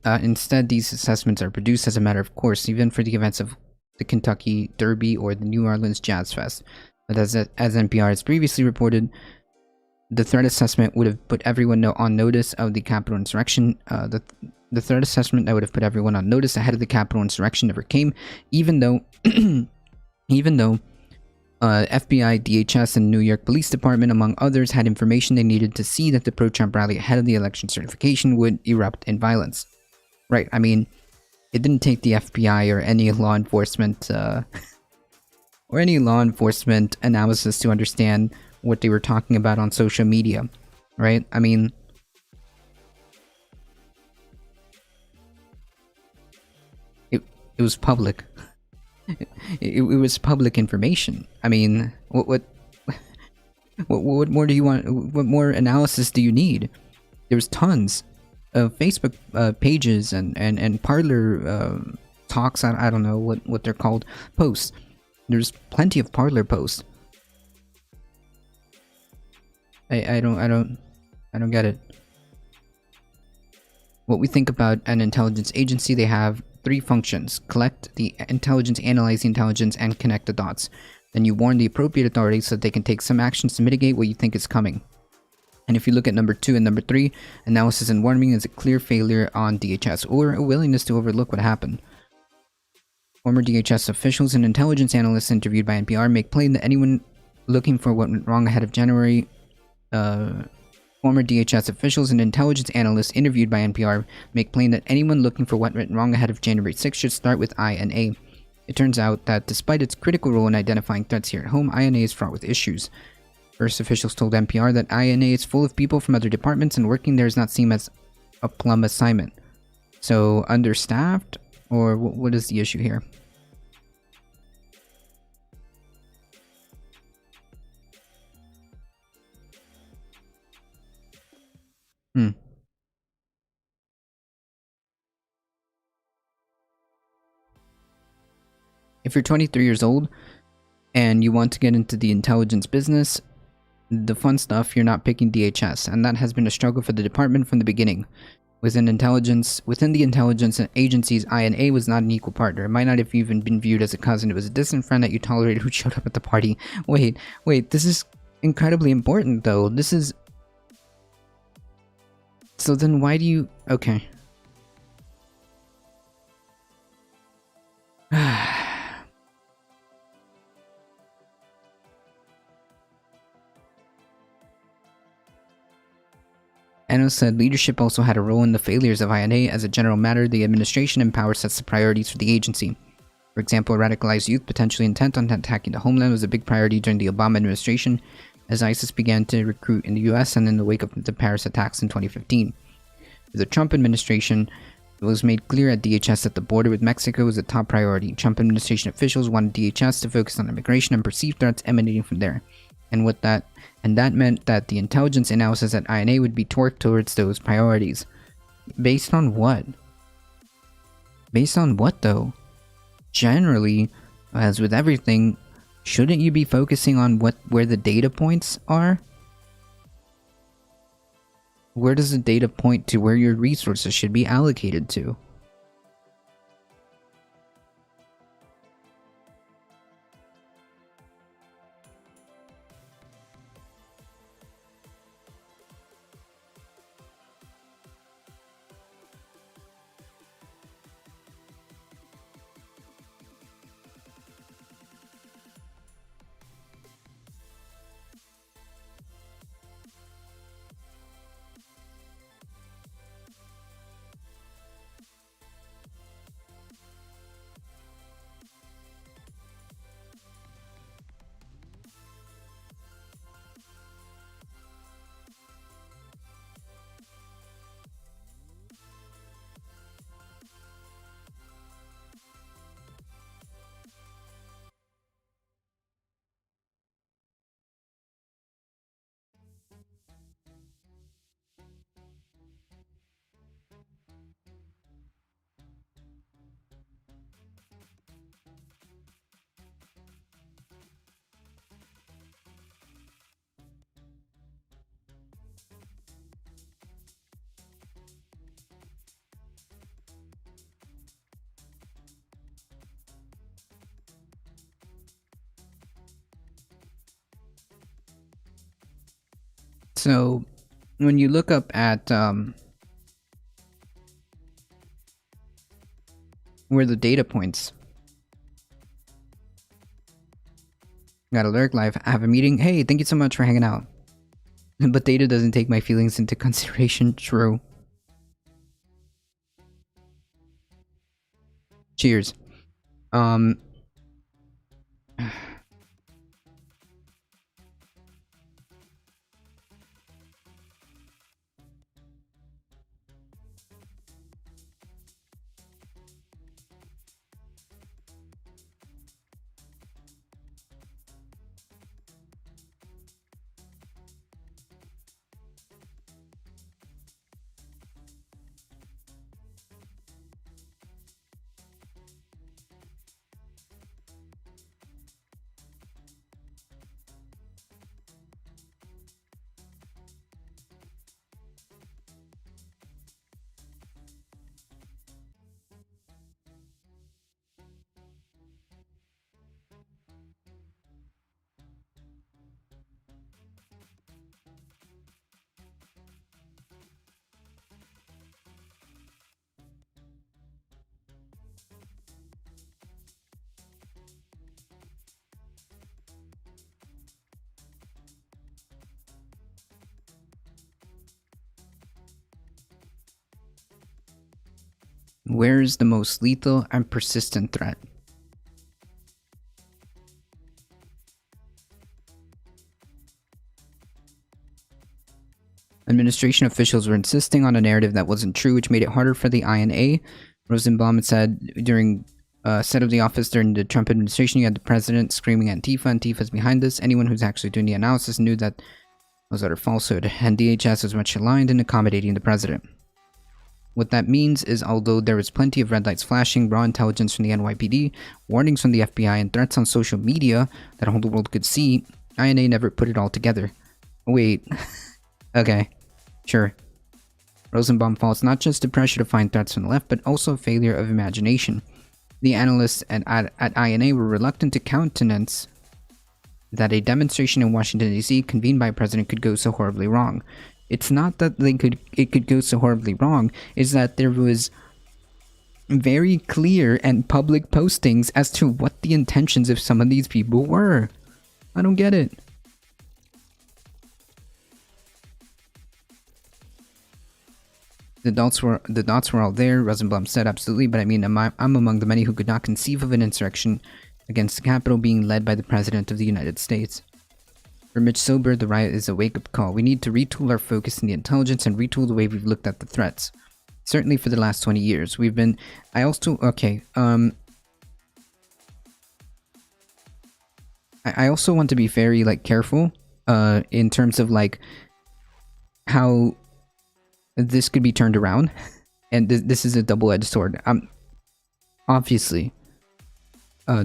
Instead, these assessments are produced as a matter of course, even for the events of the Kentucky Derby or the New Orleans Jazz Fest. But as NPR has previously reported, the threat assessment would have put everyone on notice of the Capitol insurrection. The threat assessment that would have put everyone on notice ahead of the Capitol insurrection never came, even though FBI, DHS, and New York Police Department, among others, had information they needed to see that the pro-Trump rally ahead of the election certification would erupt in violence. Right, I mean, it didn't take the FBI or any law enforcement analysis to understand what they were talking about on social media, right? I mean, it was public. It was public information. I mean, what more do you want? What more analysis do you need? There's tons of Facebook pages and Parler talks. I don't know what they're called. Posts. There's plenty of Parler posts. I don't get it. What we think about an intelligence agency, they have 3 functions: collect the intelligence, analyze the intelligence, and connect the dots. Then you warn the appropriate authorities so that they can take some actions to mitigate what you think is coming. And if you look at number 2 and number 3, analysis and warning is a clear failure on DHS, or a willingness to overlook what happened. Former DHS officials and intelligence analysts interviewed by NPR make plain that anyone looking for what went wrong ahead of January former DHS officials and intelligence analysts interviewed by NPR make plain that anyone looking for what went wrong ahead of January 6th should start with INA. It turns out that despite its critical role in identifying threats here at home, INA is fraught with issues. First, officials told NPR that INA is full of people from other departments and working there does not seem as a plum assignment. So, understaffed? Or what is the issue here? If you're 23 years old and you want to get into the intelligence business, the fun stuff, you're not picking DHS, and that has been a struggle for the department from the beginning. Within the intelligence agencies, INA was not an equal partner. It might not have even been viewed as a cousin. It was a distant friend that you tolerated who showed up at the party. Wait, this is incredibly important, though. This is... So then why do you... Okay. Anno said leadership also had a role in the failures of INA. As a general matter, the administration in power sets the priorities for the agency. For example, radicalized youth potentially intent on attacking the homeland was a big priority during the Obama administration, as ISIS began to recruit in the US and in the wake of the Paris attacks in 2015. With the Trump administration, it was made clear at DHS that the border with Mexico was a top priority. Trump administration officials wanted DHS to focus on immigration and perceived threats emanating from there. And that meant that the intelligence analysis at INA would be torqued towards those priorities. Based on what? Based on what, though? Generally, as with everything, shouldn't you be focusing on where the data points are? Where does the data point to where your resources should be allocated to? So when you look up at where the data points, got a lurk live, I have a meeting. Hey, thank you so much for hanging out. But data doesn't take my feelings into consideration. True. Cheers. Where is the most lethal and persistent threat? Administration officials were insisting on a narrative that wasn't true, which made it harder for the INA. Rosenbaum said during set of the office during the Trump administration, you had the president screaming Antifa's behind this. Anyone who's actually doing the analysis knew that was utter falsehood, and DHS was much aligned in accommodating the president. What that means is, although there was plenty of red lights flashing, raw intelligence from the NYPD, warnings from the FBI, and threats on social media that the whole world could see, INA never put it all together. Wait. Okay. Sure. Rosenbaum faults not just the pressure to find threats from the left, but also a failure of imagination. The analysts at INA were reluctant to countenance that a demonstration in Washington, D.C. convened by a president could go so horribly wrong. It's not that it could go so horribly wrong, it's that there was very clear and public postings as to what the intentions of some of these people were. I don't get it. The dots were all there, Rosenbaum said, absolutely, but I mean, I'm among the many who could not conceive of an insurrection against the Capitol being led by the President of the United States. For Mitch Sober, the riot is a wake-up call. We need to retool our focus in the intelligence and retool the way we've looked at the threats. Certainly for the last 20 years. We've been... I also want to be very, like, careful, in terms of, like, how this could be turned around. And this is a double-edged sword. Obviously,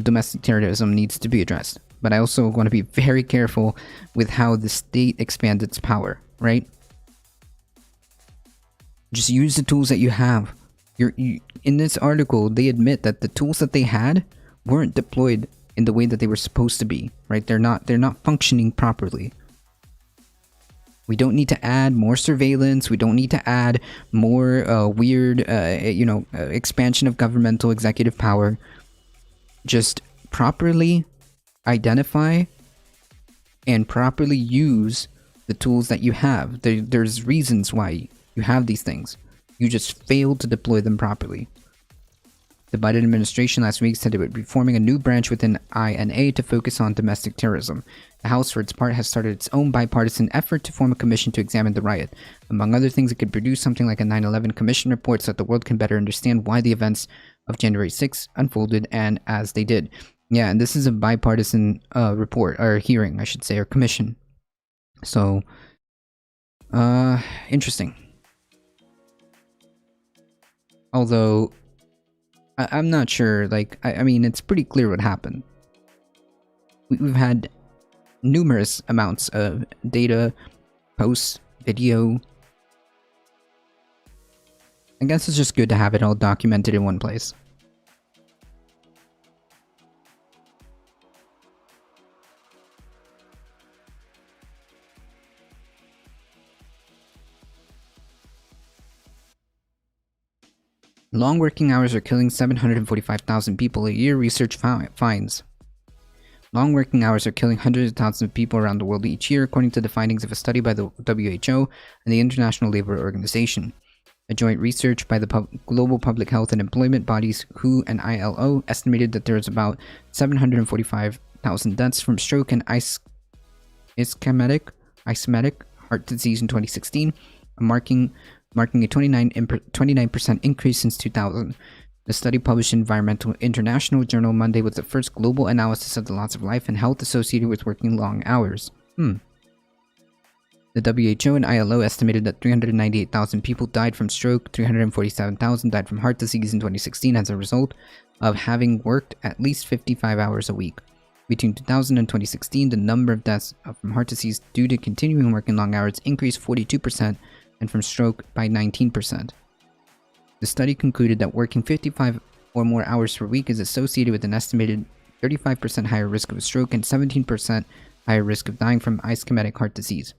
domestic terrorism needs to be addressed. But I also want to be very careful with how the state expands its power, right? Just use the tools that you have. In this article, they admit that the tools that they had weren't deployed in the way that they were supposed to be, right? They're not functioning properly. We don't need to add more surveillance. We don't need to add more weird, expansion of governmental executive power. Just properly identify and properly use the tools that you have. There's reasons why you have these things. You just failed to deploy them properly. The Biden administration last week said it would be forming a new branch within INA to focus on domestic terrorism. The House, for its part, has started its own bipartisan effort to form a commission to examine the riot. Among other things, it could produce something like a 9/11 commission report so that the world can better understand why the events of January 6th unfolded and as they did. Yeah, and this is a bipartisan report, or hearing, I should say, or commission. So, interesting. Although, I'm not sure, like, I mean, it's pretty clear what happened. We've had numerous amounts of data, posts, video. I guess it's just good to have it all documented in one place. Long working hours are killing 745,000 people a year, research finds. Long working hours are killing hundreds of thousands of people around the world each year, according to the findings of a study by the WHO and the International Labour Organization. A joint research by the global public health and employment bodies WHO and ILO estimated that there is about 745,000 deaths from stroke and ischemic heart disease in 2016, marking a 29% increase since 2000. The study published in Environmental International Journal Monday was the first global analysis of the loss of life and health associated with working long hours. The WHO and ILO estimated that 398,000 people died from stroke, 347,000 died from heart disease in 2016 as a result of having worked at least 55 hours a week. Between 2000 and 2016, the number of deaths from heart disease due to continuing working long hours increased 42% and from stroke by 19%. The study concluded that working 55 or more hours per week is associated with an estimated 35% higher risk of a stroke and 17% higher risk of dying from ischemic heart disease,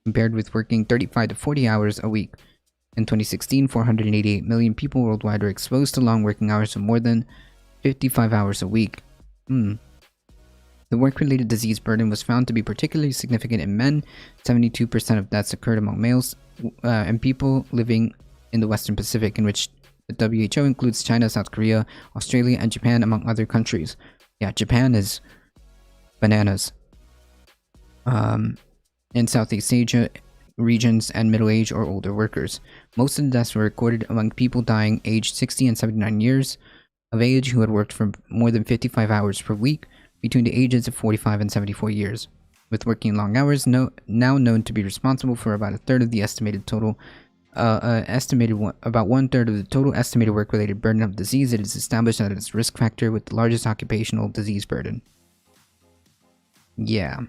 compared with working 35 to 40 hours a week. In 2016, 488 million people worldwide were exposed to long working hours of more than 55 hours a week. The work-related disease burden was found to be particularly significant in men. 72% of deaths occurred among males and people living in the Western Pacific, in which the WHO includes China, South Korea, Australia, and Japan, among other countries. Yeah, Japan is bananas. In Southeast Asia regions and middle-aged or older workers. Most of the deaths were recorded among people dying aged 60 and 79 years of age who had worked for more than 55 hours per week between the ages of 45 and 74 years, with working long hours now known to be responsible for about a third of the estimated total about one-third of the total estimated work-related burden of disease. It is established that it's a risk factor with the largest occupational disease burden. Yeah.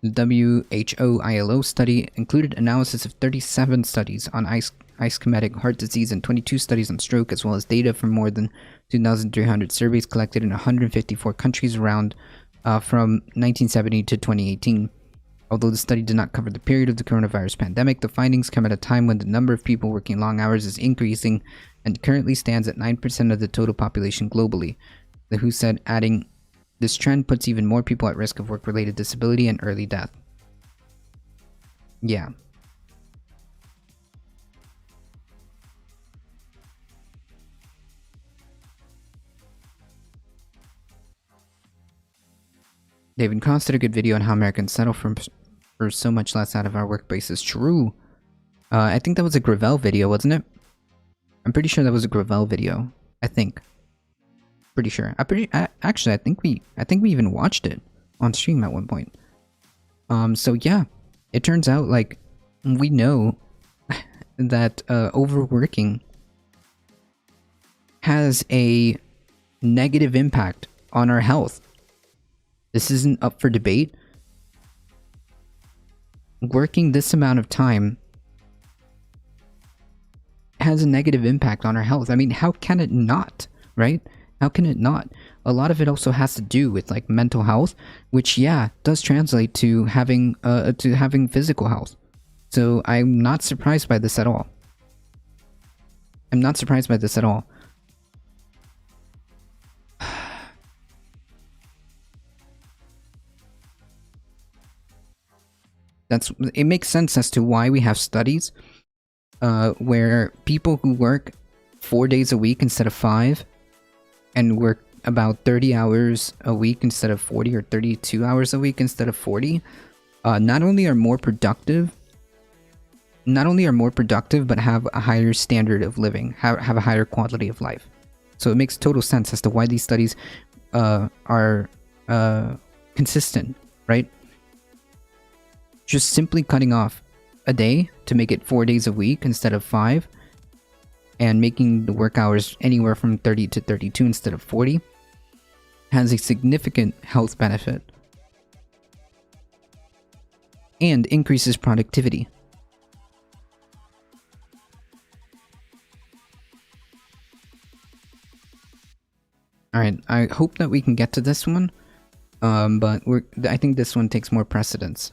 The WHO-ILO study included analysis of 37 studies on ischemic heart disease and 22 studies on stroke, as well as data from more than 2,300 surveys collected in 154 countries around from 1970 to 2018. Although the study did not cover the period of the coronavirus pandemic, the findings come at a time when the number of people working long hours is increasing and currently stands at 9% of the total population globally. The WHO said, adding, "This trend puts even more people at risk of work-related disability and early death." Yeah. David Cross did a good video on how Americans settle for so much less out of our workplaces. True. I think that was a Gravel video, wasn't it? I'm pretty sure that was a Gravel video. I think. Pretty sure. Actually, I think we even watched it on stream at one point. So yeah, it turns out like we know that overworking has a negative impact on our health. This isn't up for debate. Working this amount of time has a negative impact on our health. I mean, how can it not, right? How can it not? A lot of it also has to do with like mental health, which yeah, does translate to having physical health. So I'm not surprised by this at all. I'm not surprised by this at all. It makes sense as to why we have studies where people who work 4 days a week instead of 5 and work about 30 hours a week instead of 40 or 32 hours a week instead of 40 not only are more productive but have a higher standard of living, have a higher quality of life. So it makes total sense as to why these studies are consistent, right? Just simply cutting off a day to make it 4 days a week instead of 5 and making the work hours anywhere from 30 to 32 instead of 40 has a significant health benefit and increases productivity. Alright, I hope that we can get to this one, but I think this one takes more precedence.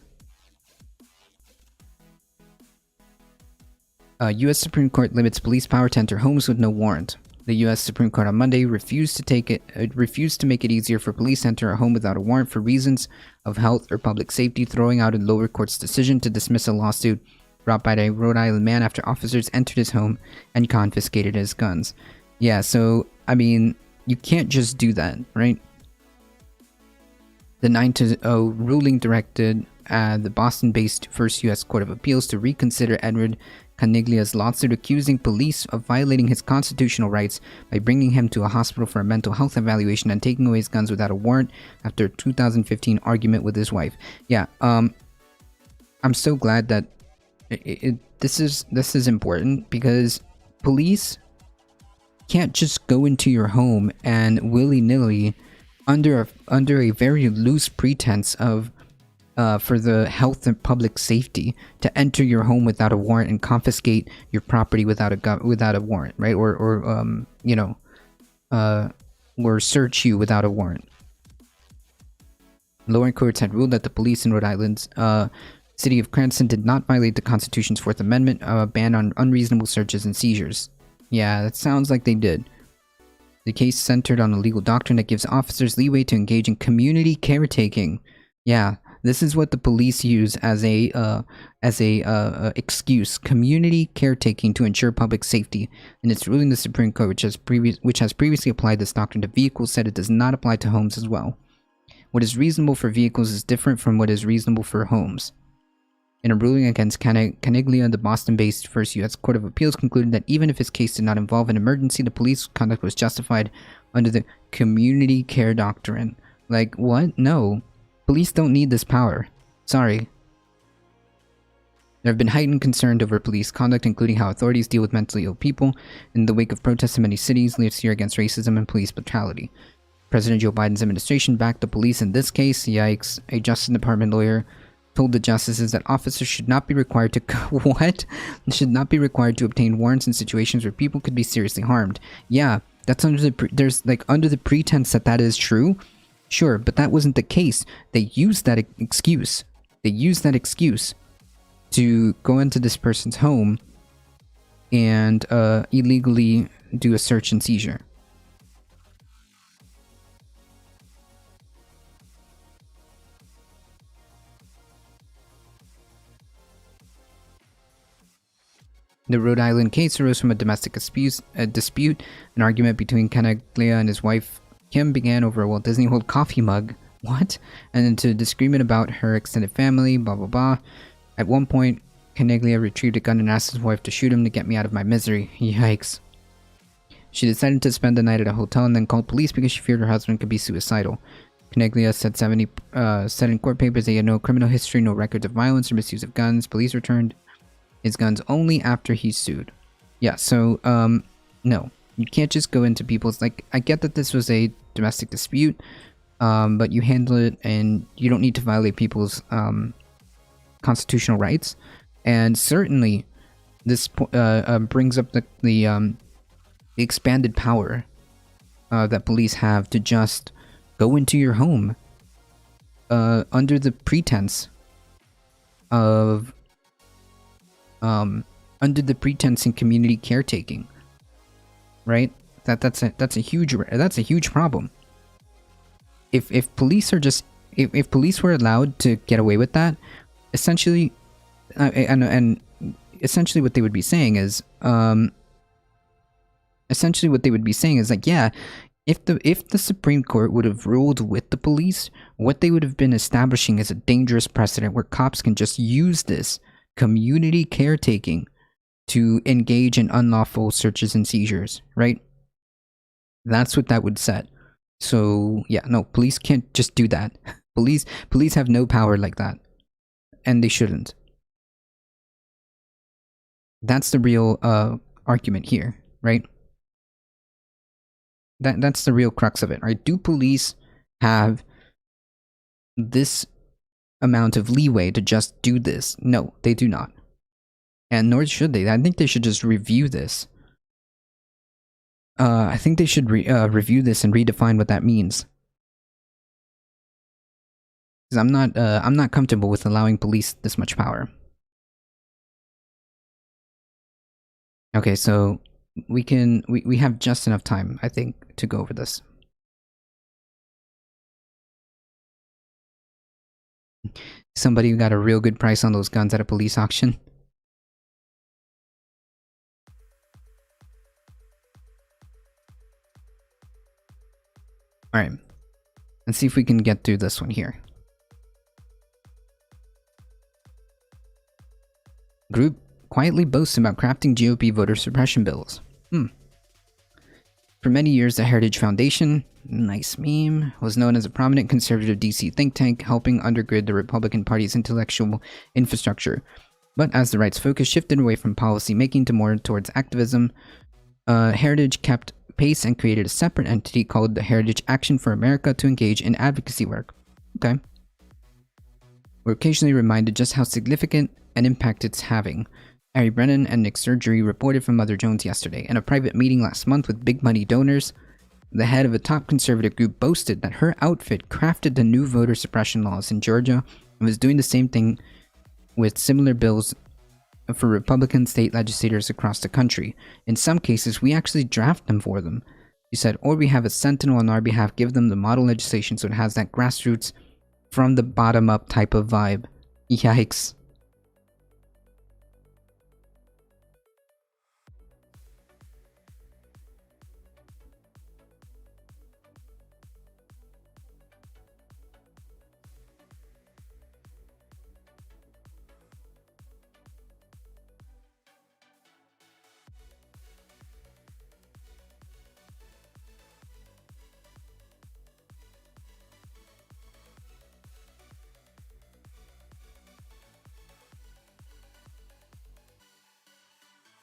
U.S. Supreme Court limits police power to enter homes with no warrant. The U.S. Supreme Court on Monday refused to make it easier for police to enter a home without a warrant for reasons of health or public safety, throwing out a lower court's decision to dismiss a lawsuit brought by a Rhode Island man after officers entered his home and confiscated his guns. Yeah, so, I mean, you can't just do that, right? The 9-0 ruling directed the Boston-based First U.S. Court of Appeals to reconsider Edward Caniglia's lawsuit accusing police of violating his constitutional rights by bringing him to a hospital for a mental health evaluation and taking away his guns without a warrant after a 2015 argument with his wife. Yeah, I'm so glad that this is important, because police can't just go into your home and willy-nilly under a very loose pretense of for the health and public safety to enter your home without a warrant and confiscate your property without a warrant, right? Or search you without a warrant. Lower courts had ruled that the police in Rhode Island's city of Cranston did not violate the Constitution's Fourth Amendment ban on unreasonable searches and seizures. Yeah, that sounds like they did. The case centered on a legal doctrine that gives officers leeway to engage in community caretaking. Yeah, this is what the police use as a excuse: community caretaking to ensure public safety. In its ruling, the Supreme Court, which has previously applied this doctrine to vehicles, said it does not apply to homes as well. What is reasonable for vehicles is different from what is reasonable for homes. In a ruling against Caniglia, the Boston-based First U.S. Court of Appeals concluded that even if his case did not involve an emergency, the police conduct was justified under the community care doctrine. Like, what? No. Police don't need this power. Sorry. There have been heightened concerns over police conduct, including how authorities deal with mentally ill people in the wake of protests in many cities this year against racism and police brutality. President Joe Biden's administration backed the police in this case. Yikes. A Justice Department lawyer told the justices that officers should not be required to should not be required to obtain warrants in situations where people could be seriously harmed. Yeah, that's under the pretense that is true. Sure, but that wasn't the case. They used that excuse. To go into this person's home and illegally do a search and seizure. The Rhode Island case arose from a domestic dispute. An argument between Caniglia and his wife Kim began over a Walt Disney World coffee mug. What? And then to disagreement about her extended family, blah blah blah. At one point, Caniglia retrieved a gun and asked his wife to shoot him to get me out of my misery. Yikes. She decided to spend the night at a hotel and then called police because she feared her husband could be suicidal. Caniglia said in court papers that he had no criminal history, no records of violence or misuse of guns. Police returned his guns only after he sued. Yeah, so, no. You can't just go into people's, I get that this was a domestic dispute, but you handle it and you don't need to violate people's, constitutional rights. And certainly, this, brings up the expanded power, that police have to just go into your home, under the pretense of, in community caretaking, right? That's a huge problem. If police are just if police were allowed to get away with that, essentially, and essentially what they would be saying is, like, yeah, if the Supreme Court would have ruled with the police, what they would have been establishing is a dangerous precedent where cops can just use this community caretaking to engage in unlawful searches and seizures, right? That's what that would set. So, yeah, no, police can't just do that. Police have no power like that. And they shouldn't. That's the real argument here, right? That's the real crux of it, right? Do police have this amount of leeway to just do this? No, they do not. And nor should they. I think they should just review this. I think they should review this and redefine what that means. Because I'm not comfortable with allowing police this much power. Okay, so we have just enough time, I think, to go over this. Somebody got a real good price on those guns at a police auction. Alright. Let's see if we can get through this one here. Group quietly boasts about crafting GOP voter suppression bills. For many years, the Heritage Foundation, nice meme, was known as a prominent conservative DC think tank helping undergird the Republican Party's intellectual infrastructure. But as the right's focus shifted away from policy making to more towards activism, Heritage kept pace and created a separate entity called the Heritage Action for America to engage in advocacy work. Okay. We're occasionally reminded just how significant an impact it's having. Ari Brennan and Nick Surgery reported from Mother Jones yesterday. In a private meeting last month with big money donors, the head of a top conservative group boasted that her outfit crafted the new voter suppression laws in Georgia and was doing the same thing with similar bills for Republican state legislators across the country. In some cases, we actually draft them for them. She said, or we have a sentinel on our behalf give them the model legislation so it has that grassroots, from the bottom up type of vibe. Yikes.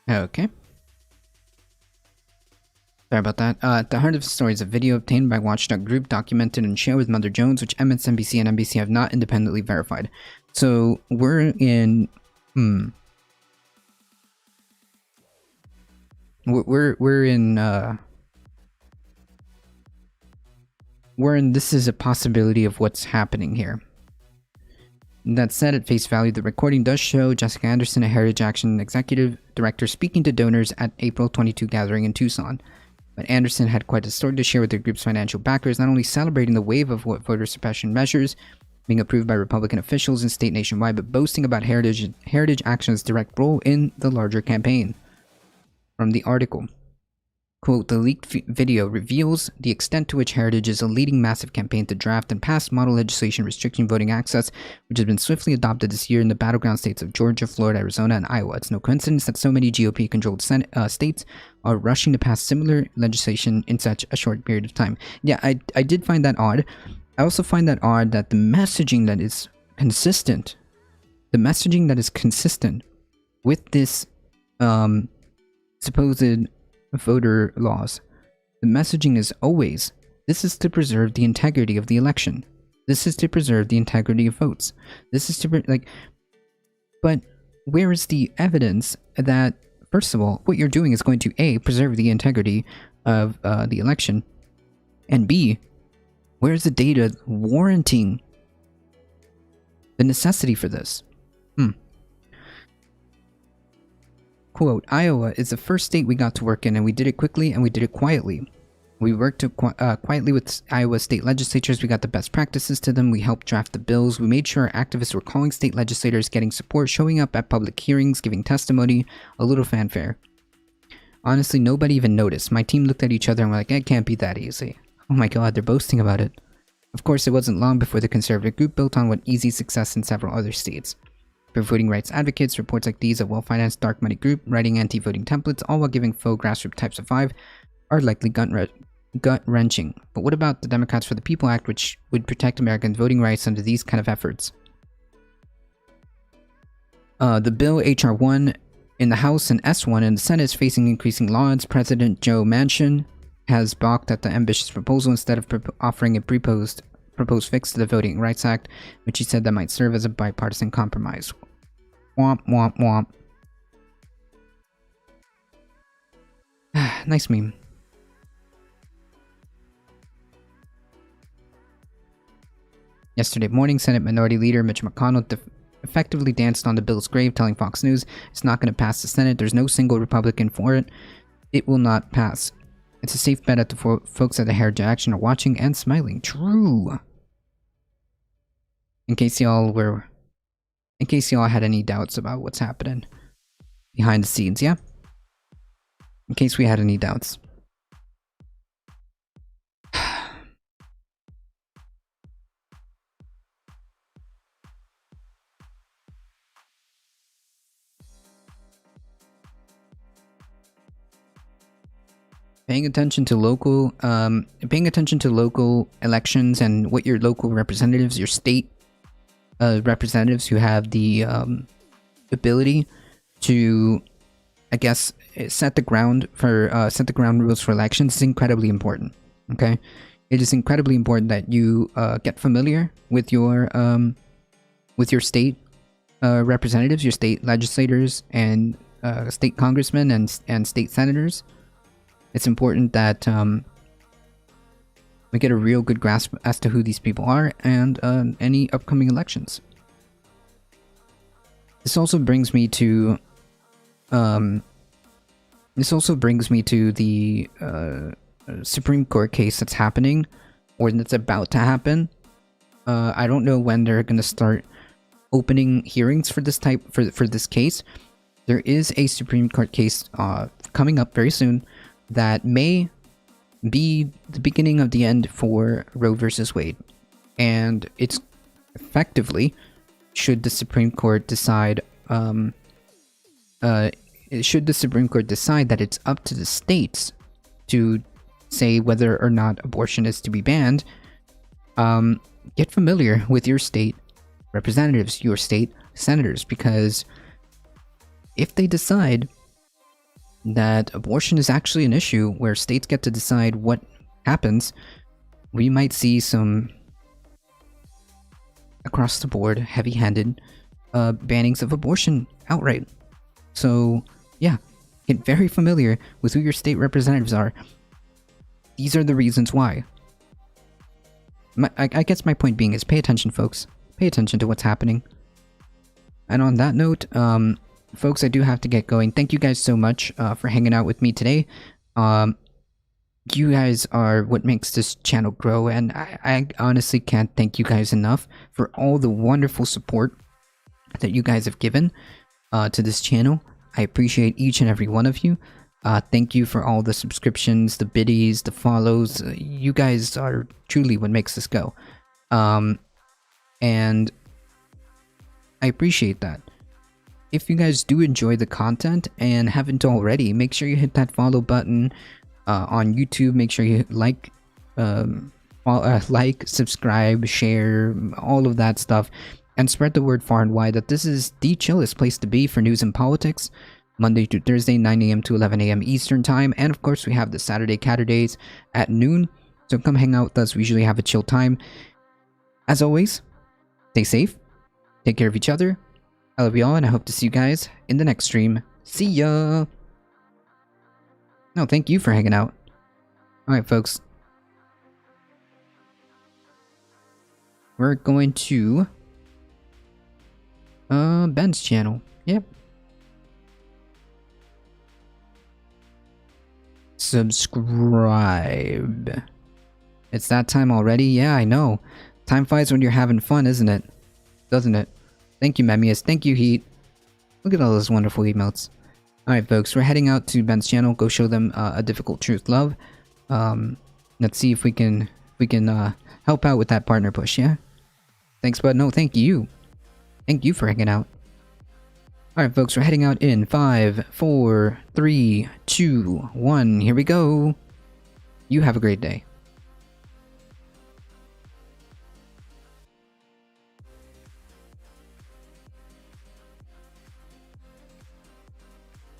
Okay. Sorry about that. At the heart of the story is a video obtained by Watchdog Group, documented and shared with Mother Jones, which MSNBC and NBC have not independently verified. So we're in. We're in. This is a possibility of what's happening here. That said, at face value, the recording does show Jessica Anderson, a Heritage Action executive director, speaking to donors at April 22 gathering in Tucson. But Anderson had quite a story to share with the group's financial backers, not only celebrating the wave of voter suppression measures being approved by Republican officials and state nationwide, but boasting about Heritage Action's direct role in the larger campaign. From the article, quote, the leaked video reveals the extent to which Heritage is a leading massive campaign to draft and pass model legislation restricting voting access, which has been swiftly adopted this year in the battleground states of Georgia, Florida, Arizona, and Iowa. It's no coincidence that so many GOP-controlled states are rushing to pass similar legislation in such a short period of time. Yeah, I did find that odd. I also find that odd that the messaging that is consistent with this supposed voter laws, the messaging is always, this is to preserve the integrity of the election. This is to preserve the integrity of votes. This is to, but where is the evidence that, first of all, what you're doing is going to A, preserve the integrity of the election, and B, where's the data warranting the necessity for this? Quote, Iowa is the first state we got to work in, and we did it quickly and we did it quietly. We worked quietly with Iowa state legislatures. We got the best practices to them. We helped draft the bills. We made sure our activists were calling state legislators, getting support, showing up at public hearings, giving testimony, a little fanfare. Honestly, nobody even noticed. My team looked at each other and were like, it can't be that easy. Oh my god, they're boasting about it. Of course, it wasn't long before the conservative group built on what easy success in several other states. For voting rights advocates, reports like these of well-financed dark money group writing anti-voting templates, all while giving faux grassroots types of vibe, are likely gut-wrenching. But what about the Democrats for the People Act, which would protect Americans' voting rights under these kind of efforts? The bill HR 1 in the House and S1 in the Senate is facing increasing odds. President Joe Manchin has balked at the ambitious proposal instead of offering a proposed fix to the Voting Rights Act, which he said that might serve as a bipartisan compromise. Womp, womp, womp. Nice meme. Yesterday morning, Senate Minority Leader Mitch McConnell effectively danced on the bill's grave, telling Fox News it's not going to pass the Senate. There's no single Republican for it. It will not pass. It's a safe bet that the folks at the Heritage Action are watching and smiling. True. In case y'all had any doubts about what's happening behind the scenes, yeah? In case we had any doubts. Paying attention to local elections and what your local representatives, your state representatives who have the ability to, I guess, set the ground rules for elections is incredibly important. Okay, it is incredibly important that you get familiar with your state representatives, your state legislators, and state congressmen and state senators. It's important that we get a real good grasp as to who these people are and any upcoming elections. This also brings me to the Supreme Court case that's happening, or that's about to happen. I don't know when they're going to start opening hearings for this this case. There is a Supreme Court case coming up very soon that may be the beginning of the end for Roe versus Wade. And it's effectively, should the Supreme Court decide that it's up to the states to say whether or not abortion is to be banned, get familiar with your state representatives, your state senators, because if they decide that abortion is actually an issue where states get to decide what happens, we might see some across the board heavy-handed bannings of abortion outright. So yeah, get very familiar with who your state representatives are. These are the reasons why. I guess my point being is pay attention, folks. Pay attention to what's happening. And on that note, folks, I do have to get going. Thank you guys so much for hanging out with me today. You guys are what makes this channel grow, and I honestly can't thank you guys enough for all the wonderful support that you guys have given to this channel. I appreciate each and every one of you. Thank you for all the subscriptions, the biddies, the follows. You guys are truly what makes this go. And I appreciate that. If you guys do enjoy the content and haven't already, make sure you hit that follow button on YouTube. Make sure you like, subscribe, share, all of that stuff, and spread the word far and wide that this is the chillest place to be for news and politics. Monday to Thursday, 9 a.m. to 11 a.m. Eastern Time. And of course, we have the Saturday Catterdays at noon. So come hang out with us. We usually have a chill time. As always, stay safe. Take care of each other. I love you all, and I hope to see you guys in the next stream. See ya! No, thank you for hanging out. Alright, folks. We're going to Ben's channel. Yep. Subscribe. It's that time already? Yeah, I know. Time flies when you're having fun, isn't it? Doesn't it? Thank you, Memius. Thank you, Heat. Look at all those wonderful emotes. Alright, folks, we're heading out to Ben's channel. Go show them a difficult truth love. Let's see if we can help out with that partner push, yeah? Thanks, bud. No, thank you. Thank you for hanging out. Alright, folks, we're heading out in 5, 4, 3, 2, 1. Here we go. You have a great day.